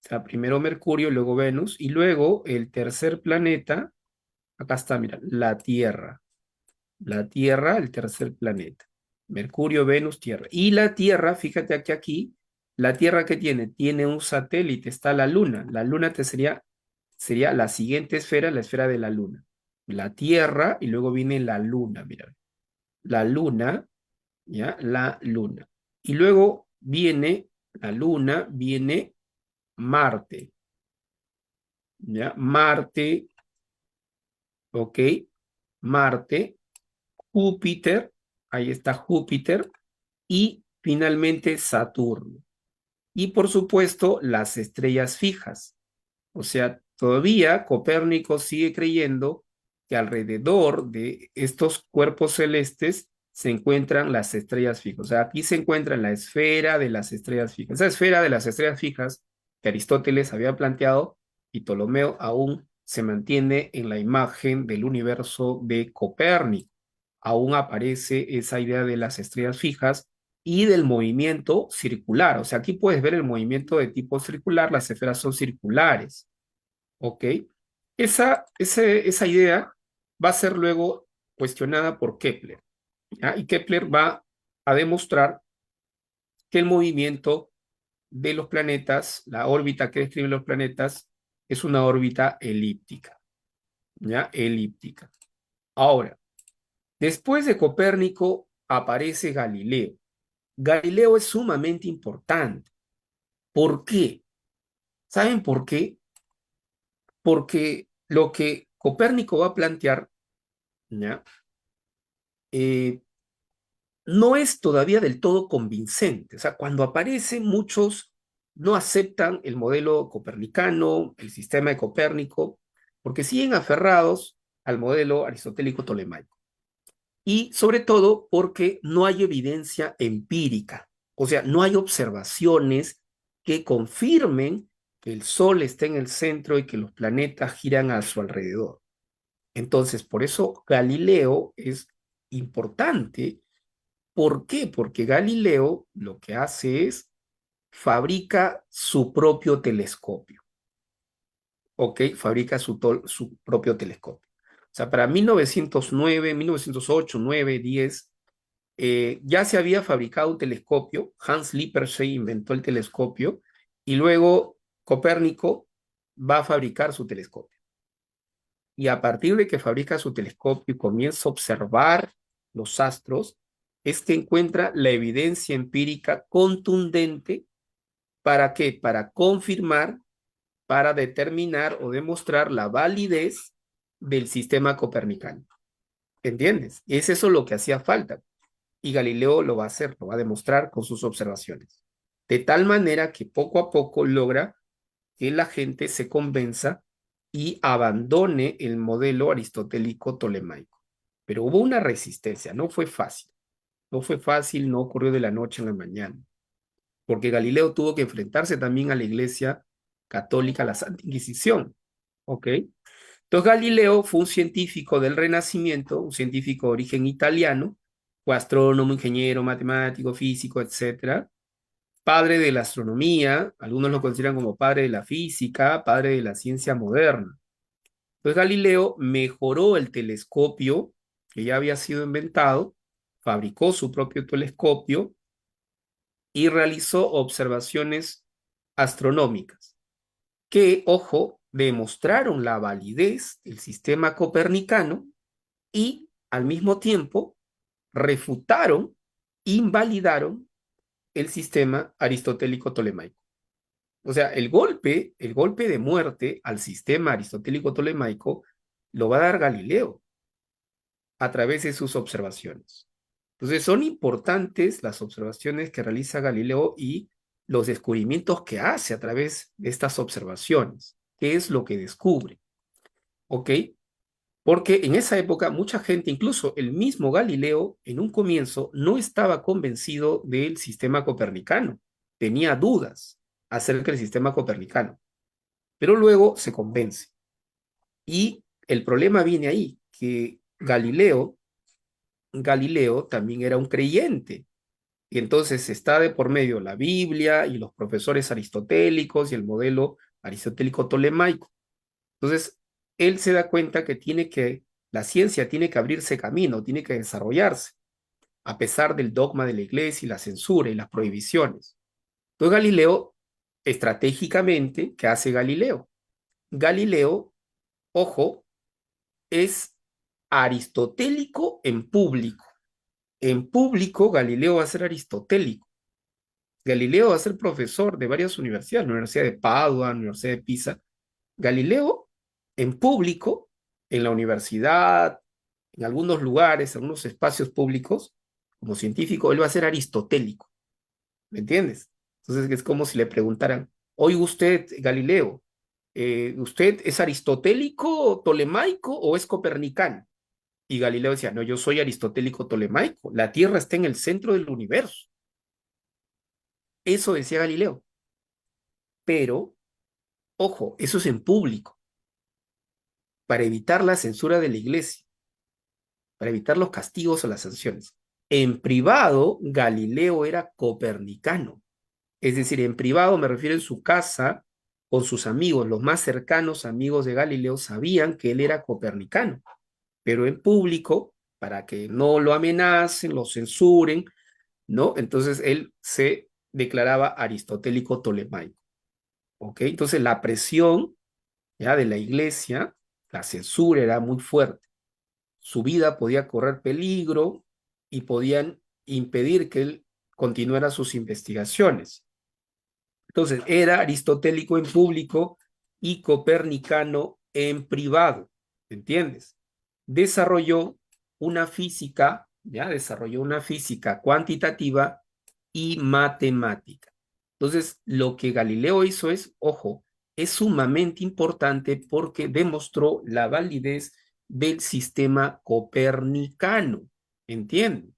o sea, primero Mercurio, luego Venus, y luego el tercer planeta, acá está, mira, la Tierra. La Tierra, el tercer planeta. Mercurio, Venus, Tierra. Y la Tierra, fíjate que aquí, la Tierra que tiene, tiene un satélite, está la Luna. La Luna sería la siguiente esfera, la esfera de la Luna. La Tierra y luego viene la Luna, mira. La Luna, ¿ya? La Luna. Y luego viene la Luna, viene Marte, ¿ya? Marte, ¿ok? Marte, Júpiter, ahí está Júpiter, y finalmente Saturno. Y por supuesto, las estrellas fijas. O sea, todavía Copérnico sigue creyendo que alrededor de estos cuerpos celestes se encuentran las estrellas fijas. O sea, aquí se encuentra la esfera de las estrellas fijas. Esa esfera de las estrellas fijas que Aristóteles había planteado y Ptolomeo aún se mantiene en la imagen del universo de Copérnico. Aún aparece esa idea de las estrellas fijas y del movimiento circular. O sea, aquí puedes ver el movimiento de tipo circular, las esferas son circulares. ¿Ok? Esa idea va a ser luego cuestionada por Kepler, ¿ya? Y Kepler va a demostrar que el movimiento de los planetas, la órbita que describen los planetas, es una órbita elíptica, ¿ya? Elíptica. Ahora, después de Copérnico aparece Galileo. Galileo es sumamente importante. ¿Por qué? ¿Saben por qué? Porque lo que Copérnico va a plantear, ¿ya? Eh, no es todavía del todo convincente. O sea, cuando aparece, muchos no aceptan el modelo copernicano, el sistema de Copérnico, porque siguen aferrados al modelo aristotélico tolemaico. Y sobre todo porque no hay evidencia empírica. O sea, no hay observaciones que confirmen que el Sol está en el centro y que los planetas giran a su alrededor. Entonces, por eso Galileo es importante. ¿Por qué? Porque Galileo lo que hace es fabrica su propio telescopio, ¿ok? Fabrica su propio telescopio. O sea, para 1909, 1908, 9, 10, ya se había fabricado un telescopio. Hans Lippershey inventó el telescopio y luego Copérnico va a fabricar su telescopio. Y a partir de que fabrica su telescopio y comienza a observar los astros, es que encuentra la evidencia empírica contundente. ¿Para qué? Para confirmar, para determinar o demostrar la validez del sistema copernicano. ¿Entiendes? Y es eso lo que hacía falta. Y Galileo lo va a hacer, lo va a demostrar con sus observaciones. De tal manera que poco a poco logra que la gente se convenza y abandone el modelo aristotélico tolemaico. Pero hubo una resistencia, no fue fácil. No fue fácil, no ocurrió de la noche a la mañana, porque Galileo tuvo que enfrentarse también a la Iglesia Católica, a la Santa Inquisición. ¿Ok? Entonces Galileo fue un científico del Renacimiento, un científico de origen italiano, fue astrónomo, ingeniero, matemático, físico, etcétera, padre de la astronomía, algunos lo consideran como padre de la física, padre de la ciencia moderna. Entonces Galileo mejoró el telescopio que ya había sido inventado, fabricó su propio telescopio y realizó observaciones astronómicas que, ojo, demostraron la validez del sistema copernicano y al mismo tiempo refutaron, invalidaron el sistema aristotélico tolemaico. O sea, el golpe de muerte al sistema aristotélico tolemaico lo va a dar Galileo a través de sus observaciones. Entonces, son importantes las observaciones que realiza Galileo y los descubrimientos que hace a través de estas observaciones. ¿Qué es lo que descubre? ¿Ok? Porque en esa época mucha gente, incluso el mismo Galileo, en un comienzo no estaba convencido del sistema copernicano. Tenía dudas acerca del sistema copernicano, pero luego se convence. Y el problema viene ahí, que Galileo también era un creyente. Y entonces está de por medio la Biblia y los profesores aristotélicos y el modelo aristotélico tolemaico. Entonces, él se da cuenta que la ciencia tiene que abrirse camino, tiene que desarrollarse, a pesar del dogma de la iglesia y la censura y las prohibiciones. Entonces, Galileo, estratégicamente, ¿qué hace Galileo? Galileo, ojo, es aristotélico en público. En público, Galileo va a ser aristotélico. Galileo va a ser profesor de varias universidades, la Universidad de Padua, la Universidad de Pisa. Galileo, en público, en la universidad, en algunos lugares, en algunos espacios públicos, como científico, él va a ser aristotélico. ¿Me entiendes? Entonces es como si le preguntaran, oye usted, Galileo, ¿usted es aristotélico, tolemaico o es copernicano? Y Galileo decía, no, yo soy aristotélico tolemaico. La Tierra está en el centro del universo. Eso decía Galileo. Pero, ojo, eso es en público, para evitar la censura de la iglesia, para evitar los castigos o las sanciones. En privado, Galileo era copernicano. Es decir, en privado me refiero en su casa, con sus amigos, los más cercanos amigos de Galileo sabían que él era copernicano, pero en público, para que no lo amenacen, lo censuren, ¿no? Entonces él se declaraba aristotélico tolemaico, ¿ok? Entonces la presión ya de la iglesia, la censura era muy fuerte. Su vida podía correr peligro y podían impedir que él continuara sus investigaciones. Entonces, era aristotélico en público y copernicano en privado, ¿entiendes? Desarrolló una física, ya desarrolló una física cuantitativa y matemática. Entonces, lo que Galileo hizo es, ojo, es sumamente importante porque demostró la validez del sistema copernicano, ¿entienden?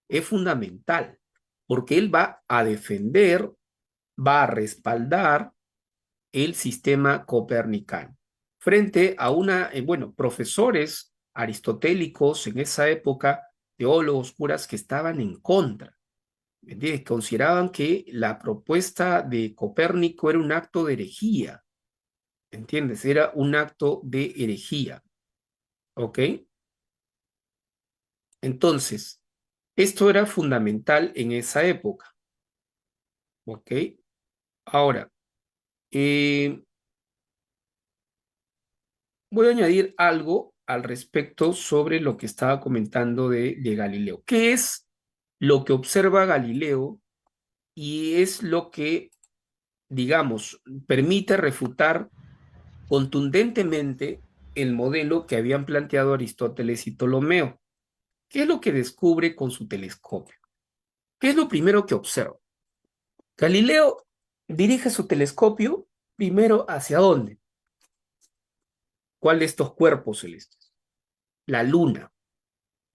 Es fundamental, porque él va a defender, va a respaldar el sistema copernicano frente a bueno, profesores aristotélicos en esa época, teólogos, curas que estaban en contra. ¿Me entiendes? Consideraban que la propuesta de Copérnico era un acto de herejía, ¿entiendes? Era un acto de herejía, ¿ok? Entonces, esto era fundamental en esa época, ¿ok? Ahora, eh, voy a añadir algo al respecto sobre lo que estaba comentando de Galileo. ¿Qué es lo que observa Galileo y es lo que, digamos, permite refutar contundentemente el modelo que habían planteado Aristóteles y Ptolomeo? ¿Qué es lo que descubre con su telescopio? ¿Qué es lo primero que observa? Galileo dirige su telescopio primero hacia dónde. ¿Cuál de estos cuerpos celestes? La luna.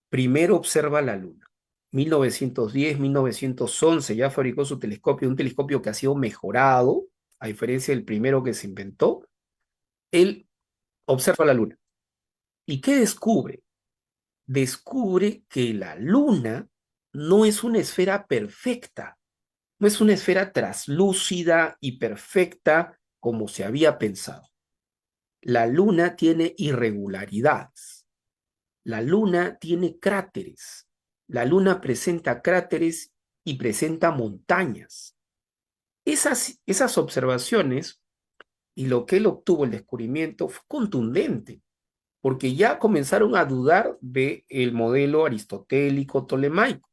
Primero observa la luna. 1910, 1911 ya fabricó su telescopio, un telescopio que ha sido mejorado, a diferencia del primero que se inventó. Él observa la luna. ¿Y qué descubre? Descubre que la luna no es una esfera perfecta, no es una esfera traslúcida y perfecta como se había pensado. La luna tiene irregularidades. La luna tiene cráteres. La luna presenta cráteres y presenta montañas. Esas observaciones y lo que él obtuvo, el descubrimiento, fue contundente, porque ya comenzaron a dudar del modelo aristotélico tolemaico.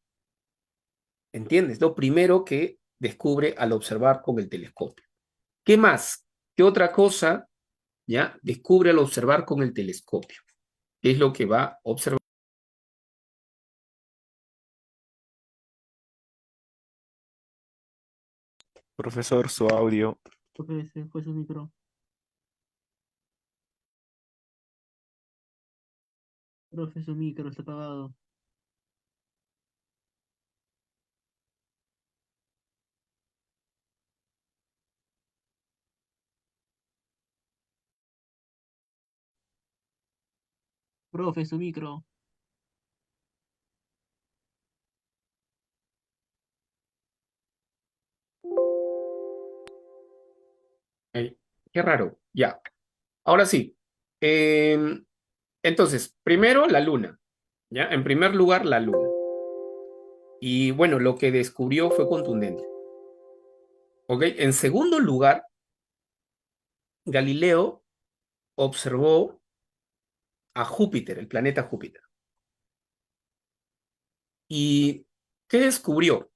¿Entiendes? Lo primero que descubre al observar con el telescopio. ¿Qué más? ¿Qué otra cosa ya descubre al observar con el telescopio? ¿Qué es lo que va a observar? Profesor, su audio. Profe, se fue su micro. Profe, su micro está apagado. Profe, su micro. Qué raro. Ya. Ahora sí. Em, entonces, primero la luna. ¿Ya? En primer lugar, la luna. Y bueno, lo que descubrió fue contundente. ¿Ok? En segundo lugar, Galileo observó a Júpiter, el planeta Júpiter. ¿Y qué descubrió?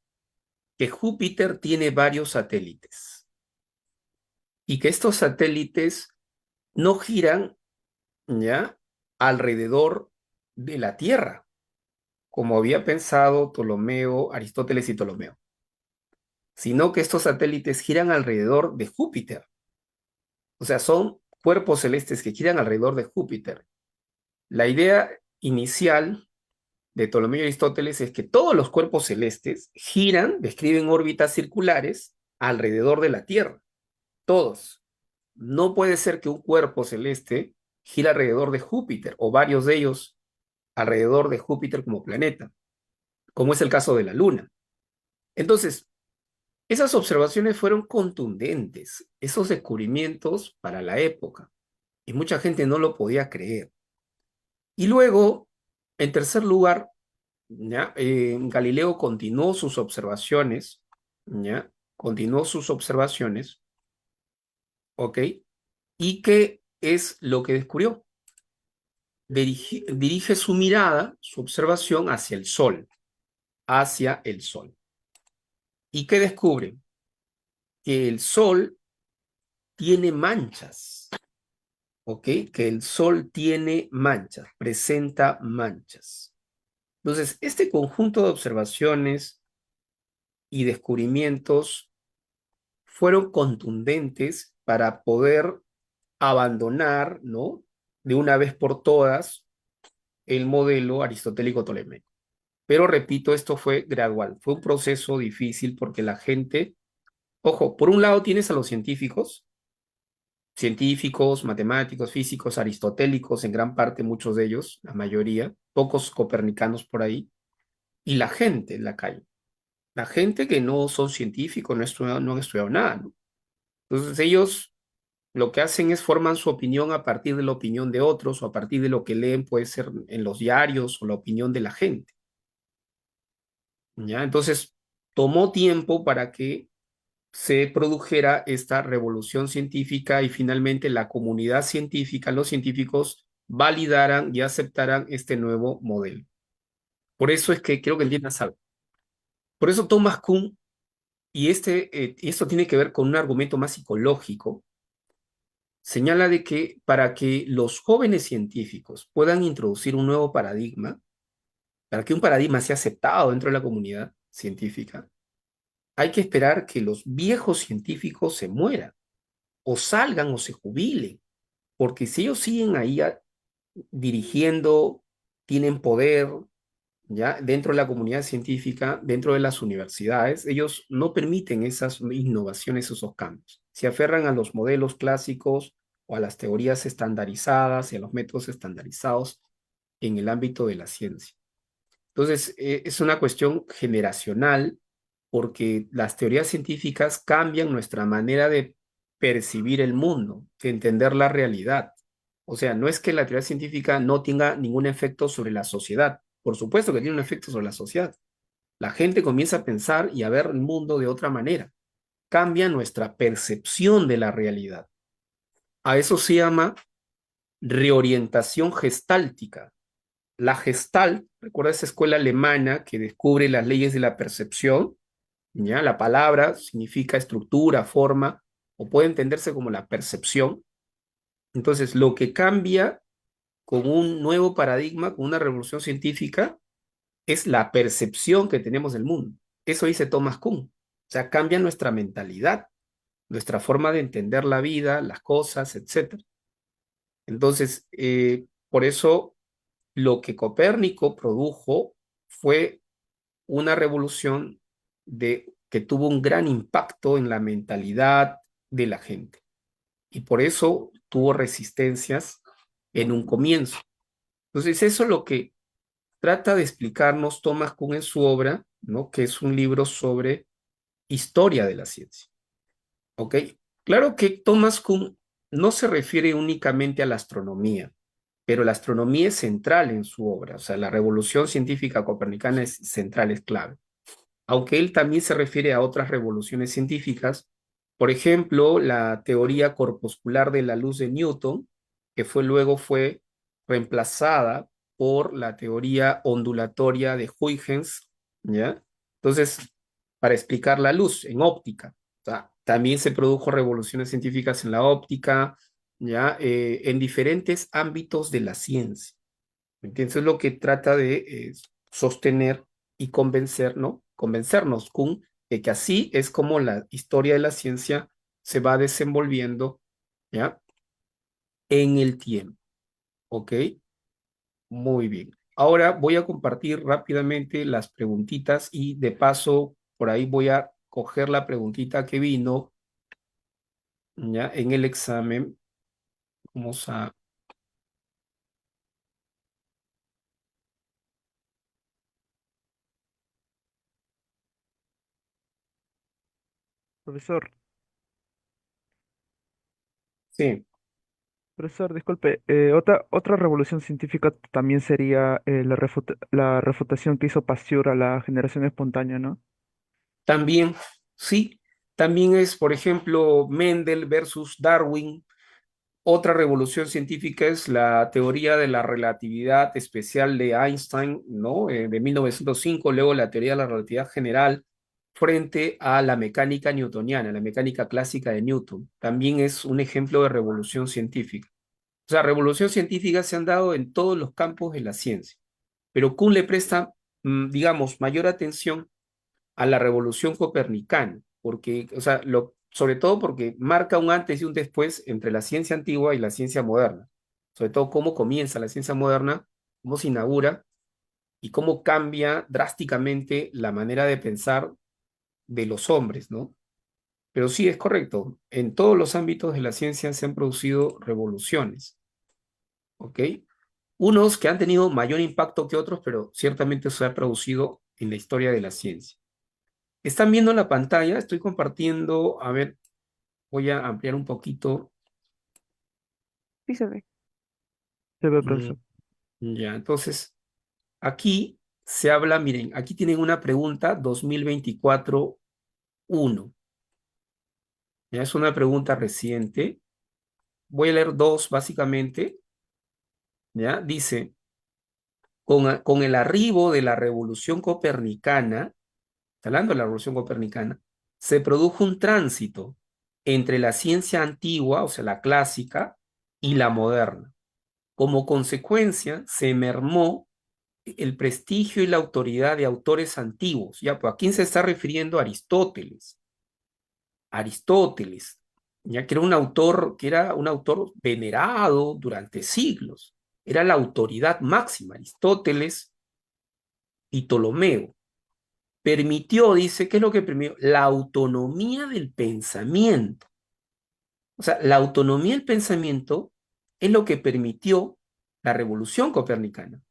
Que Júpiter tiene varios satélites y que estos satélites no giran, ¿ya?, alrededor de la Tierra, como había pensado Ptolomeo, Aristóteles y Ptolomeo, sino que estos satélites giran alrededor de Júpiter. O sea, son cuerpos celestes que giran alrededor de Júpiter. La idea inicial de Ptolomeo y Aristóteles es que todos los cuerpos celestes giran, describen órbitas circulares alrededor de la Tierra. Todos. No puede ser que un cuerpo celeste gire alrededor de Júpiter o varios de ellos alrededor de Júpiter como planeta, como es el caso de la Luna. Entonces, esas observaciones fueron contundentes, esos descubrimientos para la época, y mucha gente no lo podía creer. Y luego, en tercer lugar, ¿ya? Galileo continuó sus observaciones, ¿ya? Continuó sus observaciones, ¿ok? ¿Y qué es lo que descubrió? Dirige su mirada, su observación hacia el Sol, hacia el Sol. ¿Y qué descubre? Que el Sol tiene manchas, ¿ok? Que el Sol tiene manchas, presenta manchas. Entonces, este conjunto de observaciones y descubrimientos fueron contundentes para poder abandonar, ¿no?, de una vez por todas el modelo aristotélico tolemaico. Pero repito, esto fue gradual, fue un proceso difícil porque la gente, ojo, por un lado tienes a los científicos, matemáticos, físicos, aristotélicos, en gran parte muchos de ellos, la mayoría, pocos copernicanos por ahí, y la gente en la calle. La gente que no son científicos, no han estudiado nada, ¿no? Entonces ellos lo que hacen es forman su opinión a partir de la opinión de otros o a partir de lo que leen, puede ser en los diarios o la opinión de la gente, ¿ya? Entonces tomó tiempo para que se produjera esta revolución científica y finalmente la comunidad científica, los científicos validaran y aceptaran este nuevo modelo. Por eso es que creo que entiendas algo. Por eso Thomas Kuhn, y esto tiene que ver con un argumento más psicológico, señala de que para que los jóvenes científicos puedan introducir un nuevo paradigma, para que un paradigma sea aceptado dentro de la comunidad científica, hay que esperar que los viejos científicos se mueran o salgan o se jubilen, porque si ellos siguen ahí dirigiendo, tienen poder, ¿ya?, dentro de la comunidad científica, dentro de las universidades, ellos no permiten esas innovaciones, esos cambios. Se aferran a los modelos clásicos o a las teorías estandarizadas y a los métodos estandarizados en el ámbito de la ciencia. Entonces, es una cuestión generacional porque las teorías científicas cambian nuestra manera de percibir el mundo, de entender la realidad. O sea, no es que la teoría científica no tenga ningún efecto sobre la sociedad. Por supuesto que tiene un efecto sobre la sociedad, La gente comienza a pensar y a ver el mundo de otra manera. Cambia nuestra percepción de la realidad. A eso se llama reorientación gestáltica. La Gestalt, recuerda esa escuela alemana que descubre las leyes de la percepción, ¿ya? La palabra significa estructura, forma, o puede entenderse como la percepción. Entonces, lo que cambia con un nuevo paradigma, con una revolución científica, es la percepción que tenemos del mundo. Eso dice Thomas Kuhn. O sea, cambia nuestra mentalidad, nuestra forma de entender la vida, las cosas, etcétera. Entonces, por eso lo que Copérnico produjo fue una revolución que tuvo un gran impacto en la mentalidad de la gente. Y por eso tuvo resistencias en un comienzo. Entonces, eso es lo que trata de explicarnos Thomas Kuhn en su obra, ¿no? Que es un libro sobre historia de la ciencia. ¿Ok? Claro que Thomas Kuhn no se refiere únicamente a la astronomía, pero la astronomía es central en su obra, o sea, la revolución científica copernicana es central, es clave. Aunque él también se refiere a otras revoluciones científicas, por ejemplo, la teoría corpuscular de la luz de Newton, que luego fue reemplazada por la teoría ondulatoria de Huygens, ¿ya? Entonces, para explicar la luz en óptica, o sea, también se produjo revoluciones científicas en la óptica, ¿ya? En diferentes ámbitos de la ciencia. Entonces, es lo que trata de sostener y convencer, ¿no? Convencernos, Kuhn, de que así es como la historia de la ciencia se va desenvolviendo, ¿ya? En el tiempo, ¿ok? Muy bien. Ahora voy a compartir rápidamente las preguntitas y de paso por ahí voy a coger la preguntita que vino, ¿ya? En el examen. Vamos a... Profesor, Sí, profesor, disculpe, otra revolución científica también sería la refutación que hizo Pasteur a la generación espontánea, ¿no? también, sí, también es, por ejemplo, Mendel versus Darwin. Otra revolución científica es la teoría de la relatividad especial de Einstein, ¿no? De 1905, luego la teoría de la relatividad general frente a la mecánica newtoniana, la mecánica clásica de Newton. También es un ejemplo de revolución científica. O sea, revolución científica se han dado en todos los campos de la ciencia, pero Kuhn le presta, digamos, mayor atención a la revolución copernicana, porque, o sea, sobre todo porque marca un antes y un después entre la ciencia antigua y la ciencia moderna. Sobre todo cómo comienza la ciencia moderna, cómo se inaugura y cómo cambia drásticamente la manera de pensar de los hombres, ¿no? Pero sí, es correcto. En todos los ámbitos de la ciencia se han producido revoluciones, ¿ok? Unos que han tenido mayor impacto que otros, pero ciertamente se ha producido en la historia de la ciencia. Están viendo la pantalla, estoy compartiendo, a ver, voy a ampliar un poquito. Sí se ve. Se ve, Mm, profesor. ya, entonces, aquí se habla, miren, aquí tienen una pregunta 2024-1. Ya es una pregunta reciente. Voy a leer dos, básicamente. Ya, dice, con el arribo de la revolución copernicana, está hablando de la revolución copernicana, se produjo un tránsito entre la ciencia antigua, o sea, la clásica, y la moderna. Como consecuencia, se mermó el prestigio y la autoridad de autores antiguos. Ya, pues, ¿a quién se está refiriendo? Aristóteles. Aristóteles, ya que era un autor venerado durante siglos. Era la autoridad máxima, Aristóteles y Ptolomeo. Permitió, dice, ¿qué es lo que permitió? La autonomía del pensamiento. O sea, la autonomía del pensamiento es lo que permitió la revolución copernicana.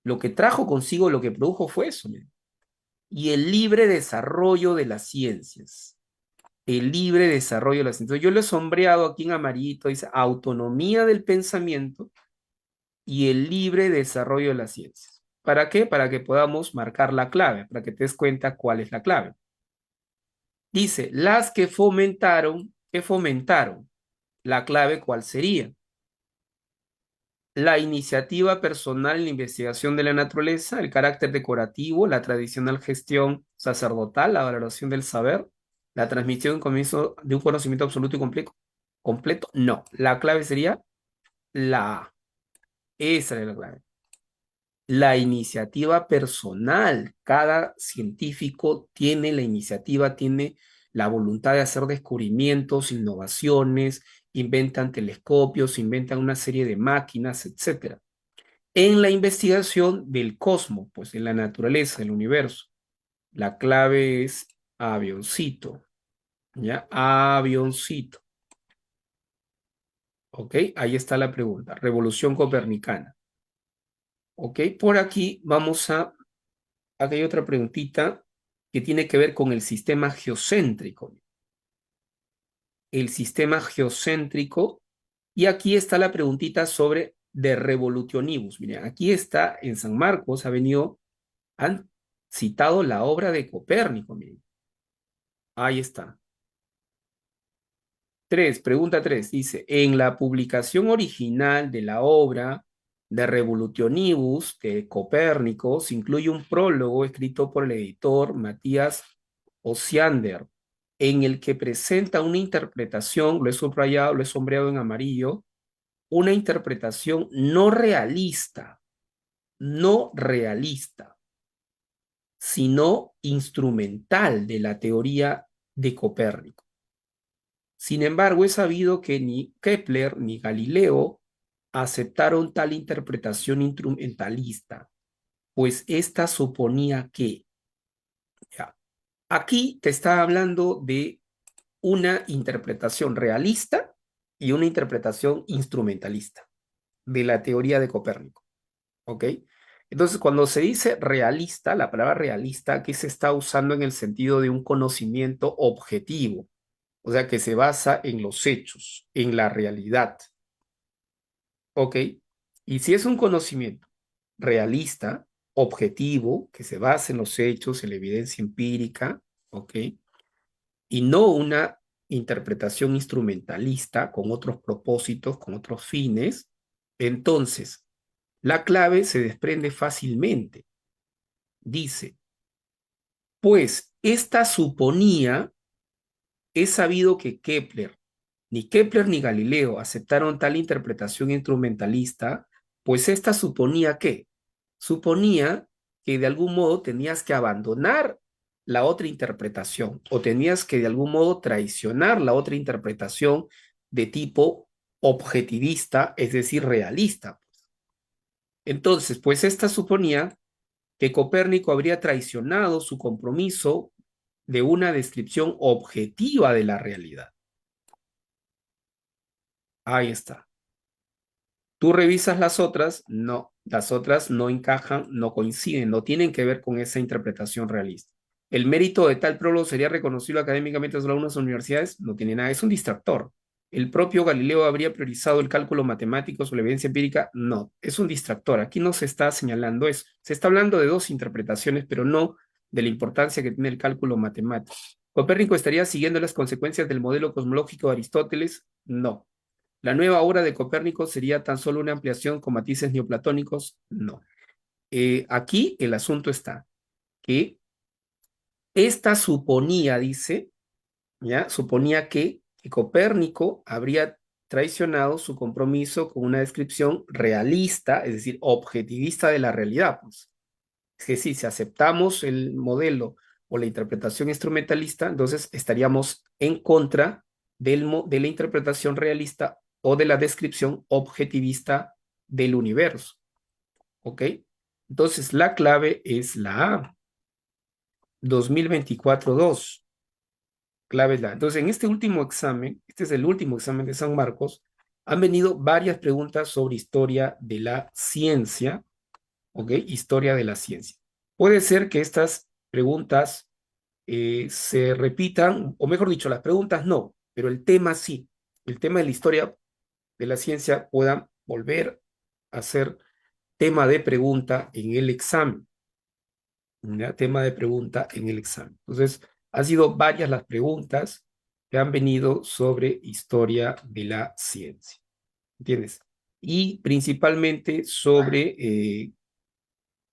Lo que trajo consigo, lo que produjo fue eso. Miren. Y el libre desarrollo de las ciencias. El libre desarrollo de las ciencias. Yo lo he sombreado aquí en amarillito, dice autonomía del pensamiento y el libre desarrollo de las ciencias. ¿Para qué? Para que podamos marcar la clave, para que te des cuenta cuál es la clave. Dice, las que fomentaron, la clave, ¿cuál sería? La iniciativa personal en la investigación de la naturaleza, el carácter decorativo, la tradicional gestión sacerdotal, la valoración del saber, la transmisión de un conocimiento absoluto y completo. No, la clave sería la A. Esa es la clave. La iniciativa personal. Cada científico tiene la iniciativa, tiene la voluntad de hacer descubrimientos, innovaciones, inventan telescopios, inventan una serie de máquinas, etcétera. En la investigación del cosmos, pues en la naturaleza, del universo. La clave es avioncito, ¿ya? Avioncito. ¿Ok? Ahí está la pregunta. Revolución copernicana. ¿Ok? Por aquí vamos a... Aquí hay otra preguntita que tiene que ver con el sistema geocéntrico. El sistema geocéntrico. Y aquí está la preguntita sobre de Revolutionibus. Miren, aquí está en San Marcos, han citado la obra de Copérnico. Miren. Ahí está. Pregunta 3, dice, en la publicación original de la obra de Revolutionibus de Copérnico se incluye un prólogo escrito por el editor Matías Osiander, en el que presenta una interpretación, lo he subrayado, lo he sombreado en amarillo, una interpretación no realista, sino instrumental de la teoría de Copérnico. Sin embargo, es sabido que ni Kepler ni Galileo aceptaron tal interpretación instrumentalista, pues esta suponía que, ya, aquí te está hablando de una interpretación realista y una interpretación instrumentalista de la teoría de Copérnico, ¿ok? Entonces, cuando se dice realista, la palabra realista aquí se está usando en el sentido de un conocimiento objetivo, o sea, que se basa en los hechos, en la realidad. ¿Ok? Y si es un conocimiento realista, objetivo, que se basa en los hechos, en la evidencia empírica, ¿ok? Y no una interpretación instrumentalista con otros propósitos, con otros fines, entonces la clave se desprende fácilmente. Dice, pues esta suponía, es sabido que ni Kepler ni Galileo aceptaron tal interpretación instrumentalista, pues esta suponía que de algún modo tenías que abandonar la otra interpretación o tenías que de algún modo traicionar la otra interpretación de tipo objetivista, es decir, realista. Entonces, pues esta suponía que Copérnico habría traicionado su compromiso de una descripción objetiva de la realidad. Ahí está. Tú revisas las otras no encajan, no coinciden, no tienen que ver con esa interpretación realista. ¿El mérito de tal prólogo sería reconocido académicamente por algunas universidades? No tiene nada, es un distractor. ¿El propio Galileo habría priorizado el cálculo matemático sobre la evidencia empírica? No, es un distractor. Aquí no se está señalando eso. Se está hablando de dos interpretaciones, pero no de la importancia que tiene el cálculo matemático. ¿Copérnico estaría siguiendo las consecuencias del modelo cosmológico de Aristóteles? No. ¿La nueva obra de Copérnico sería tan solo una ampliación con matices neoplatónicos? No. Aquí el asunto está que esta suponía, dice, ¿ya? Suponía que Copérnico habría traicionado su compromiso con una descripción realista, es decir, objetivista de la realidad. Pues. Es que sí, si aceptamos el modelo o la interpretación instrumentalista, entonces estaríamos en contra de la interpretación realista o de la descripción objetivista del universo. ¿Ok? Entonces, la clave es la A. 2024-2. Clave es la A. Entonces, en este último examen, este es el último examen de San Marcos, han venido varias preguntas sobre historia de la ciencia. ¿Ok? Historia de la ciencia. Puede ser que estas preguntas se repitan, o mejor dicho, las preguntas no, pero el tema sí. El tema de la historia de la ciencia pueda volver a ser tema de pregunta en el examen. ¿Ya? Tema de pregunta en el examen. Entonces, han sido varias las preguntas que han venido sobre historia de la ciencia. ¿Entiendes? Y principalmente sobre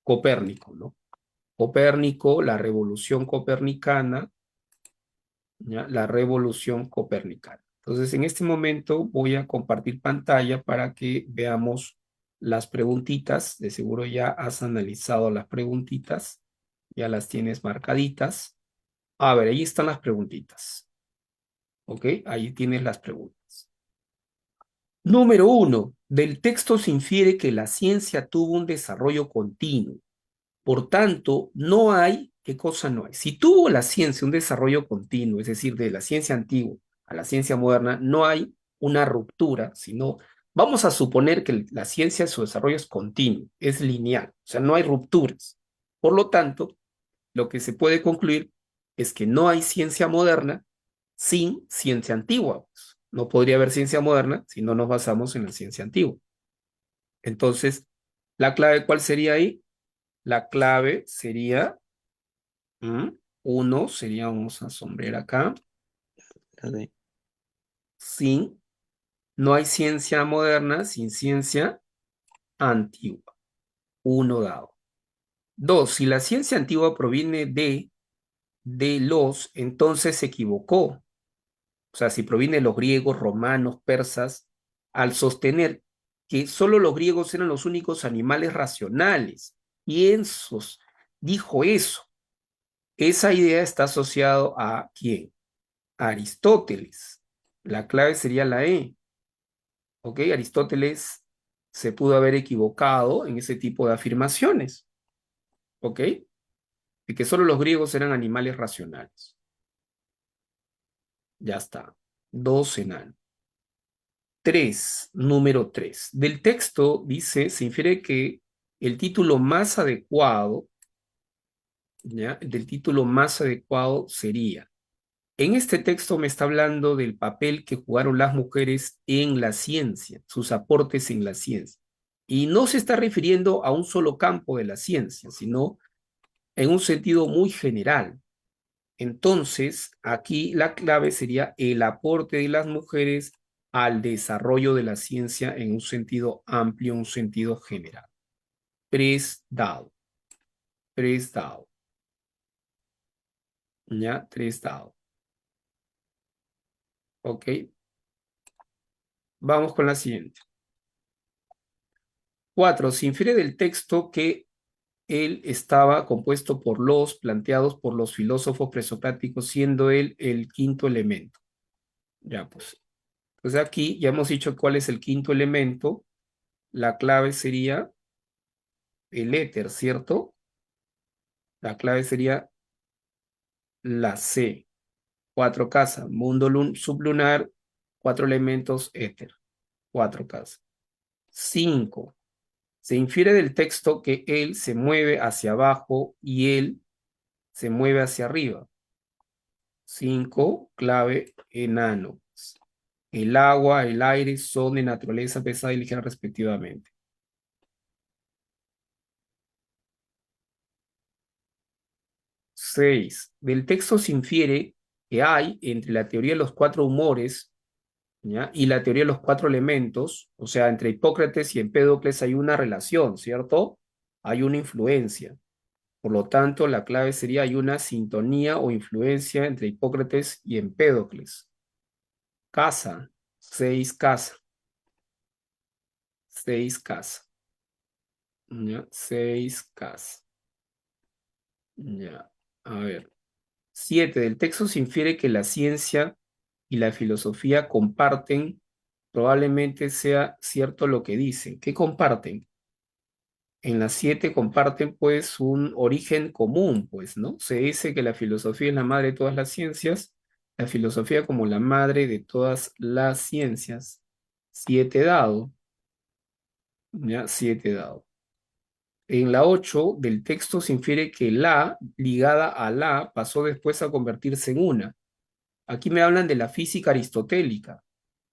Copérnico, ¿no? Copérnico, la revolución copernicana, ¿ya? La revolución copernicana. Entonces, en este momento voy a compartir pantalla para que veamos las preguntitas. De seguro ya has analizado las preguntitas, ya las tienes marcaditas. A ver, ahí están las preguntitas. ¿Ok? Ahí tienes las preguntas. Número 1. Del texto se infiere que la ciencia tuvo un desarrollo continuo. Por tanto, no hay, ¿qué cosa no hay? Si tuvo la ciencia un desarrollo continuo, es decir, de la ciencia antigua a la ciencia moderna, no hay una ruptura, sino vamos a suponer que la ciencia, su desarrollo es continuo, es lineal, o sea, no hay rupturas. Por lo tanto, lo que se puede concluir es que no hay ciencia moderna sin ciencia antigua, pues. No podría haber ciencia moderna si no nos basamos en la ciencia antigua. Entonces, ¿la clave cuál sería ahí? La clave sería, uno sería, vamos a sombrear acá, la de sin, no hay ciencia moderna sin ciencia antigua. Uno dado. Dos, si la ciencia antigua proviene de los, entonces se equivocó. O sea, si proviene de los griegos, romanos, persas, al sostener que solo los griegos eran los únicos animales racionales. Y Ensos dijo eso. Esa idea está asociada a ¿quién? A Aristóteles. La clave sería la E. ¿Ok? Aristóteles se pudo haber equivocado en ese tipo de afirmaciones. ¿Ok? De que solo los griegos eran animales racionales. Ya está. Dos enanos. 3, número 3. Del texto dice, se infiere que el título más adecuado, ¿ya? Del título más adecuado sería, en este texto me está hablando del papel que jugaron las mujeres en la ciencia, sus aportes en la ciencia. Y no se está refiriendo a un solo campo de la ciencia, sino en un sentido muy general. Entonces, aquí la clave sería el aporte de las mujeres al desarrollo de la ciencia en un sentido amplio, un sentido general. Tres dado. Tres dado. ¿Ya? Tres dado. Ok. Vamos con la siguiente. 4. Se infiere del texto que él estaba compuesto por los planteados por los filósofos presocráticos, siendo él el quinto elemento. Ya, pues. Entonces aquí ya hemos dicho cuál es el quinto elemento. La clave sería el éter, ¿cierto? La clave sería la C. 4 casas, mundo sublunar, 4 elementos, éter. 4 casas. 5. Se infiere del texto que él se mueve hacia abajo y él se mueve hacia arriba. 5, clave, enano. El agua, el aire son de naturaleza pesada y ligera respectivamente. 6. Del texto se infiere que hay entre la teoría de los 4 humores, ¿ya? Y la teoría de los 4 elementos, o sea, entre Hipócrates y Empédocles hay una relación, ¿cierto? Hay una influencia. Por lo tanto, la clave sería hay una sintonía o influencia entre Hipócrates y Empédocles. Casa, 6 casa. 6 casa. ¿Ya? 6 casa. Ya. A ver. 7. Del texto se infiere que la ciencia y la filosofía comparten, probablemente sea cierto lo que dicen. ¿Qué comparten? En las 7 comparten pues un origen común, pues, ¿no? Se dice que la filosofía es la madre de todas las ciencias, la filosofía como la madre de todas las ciencias. 7 dado, ¿ya? 7 dado. En la 8 del texto se infiere que la, ligada a la, pasó después a convertirse en una. Aquí me hablan de la física aristotélica,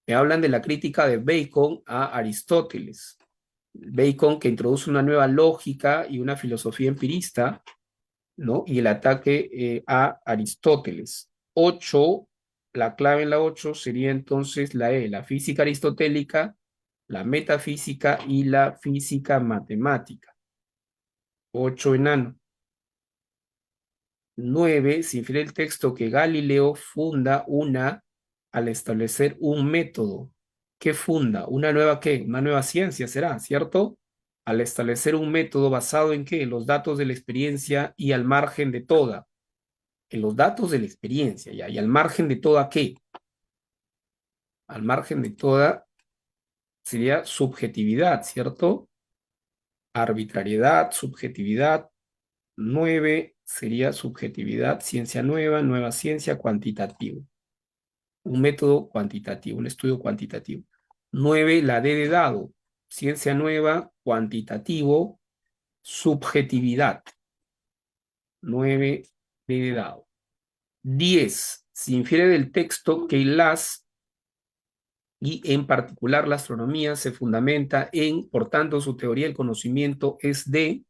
me hablan de la crítica de Bacon a Aristóteles. Bacon, que introduce una nueva lógica y una filosofía empirista, ¿no? Y el ataque a Aristóteles. 8, la clave en la 8 sería entonces la E, la física aristotélica, la metafísica y la física matemática. 8 enano. 9, se infiere el texto que Galileo funda al establecer un método. ¿Qué funda? ¿Una nueva qué? Una nueva ciencia será, ¿cierto? Al establecer un método basado en qué? Los datos de la experiencia y al margen de toda. En los datos de la experiencia, ¿ya? ¿Y al margen de toda qué? Al margen de toda sería subjetividad, ¿cierto? Arbitrariedad, subjetividad. 9 sería subjetividad, ciencia nueva, nueva ciencia, cuantitativo. Un método cuantitativo, un estudio cuantitativo. 9, la D de dado, ciencia nueva, cuantitativo, subjetividad. 9, D de dado. 10, se infiere del texto que y en particular la astronomía se fundamenta en, por tanto, su teoría del conocimiento es de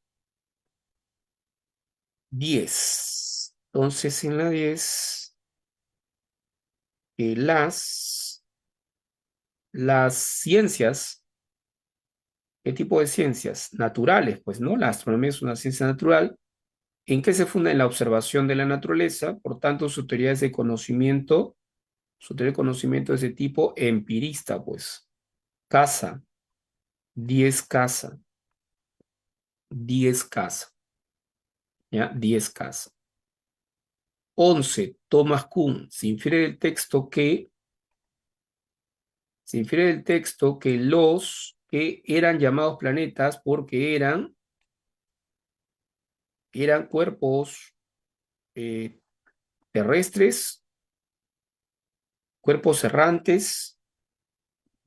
10. Entonces, en la 10, las ciencias, ¿qué tipo de ciencias? Naturales, pues, ¿no? La astronomía es una ciencia natural. ¿En qué se funda? En la observación de la naturaleza, por tanto, su teoría es de conocimiento, su teoría de conocimiento es de tipo empirista, pues. Casa, 10 casa, 10 casa, ¿ya? 10 casa. 11, Thomas Kuhn, se infiere del texto que los que eran llamados planetas porque eran cuerpos terrestres, cuerpos errantes.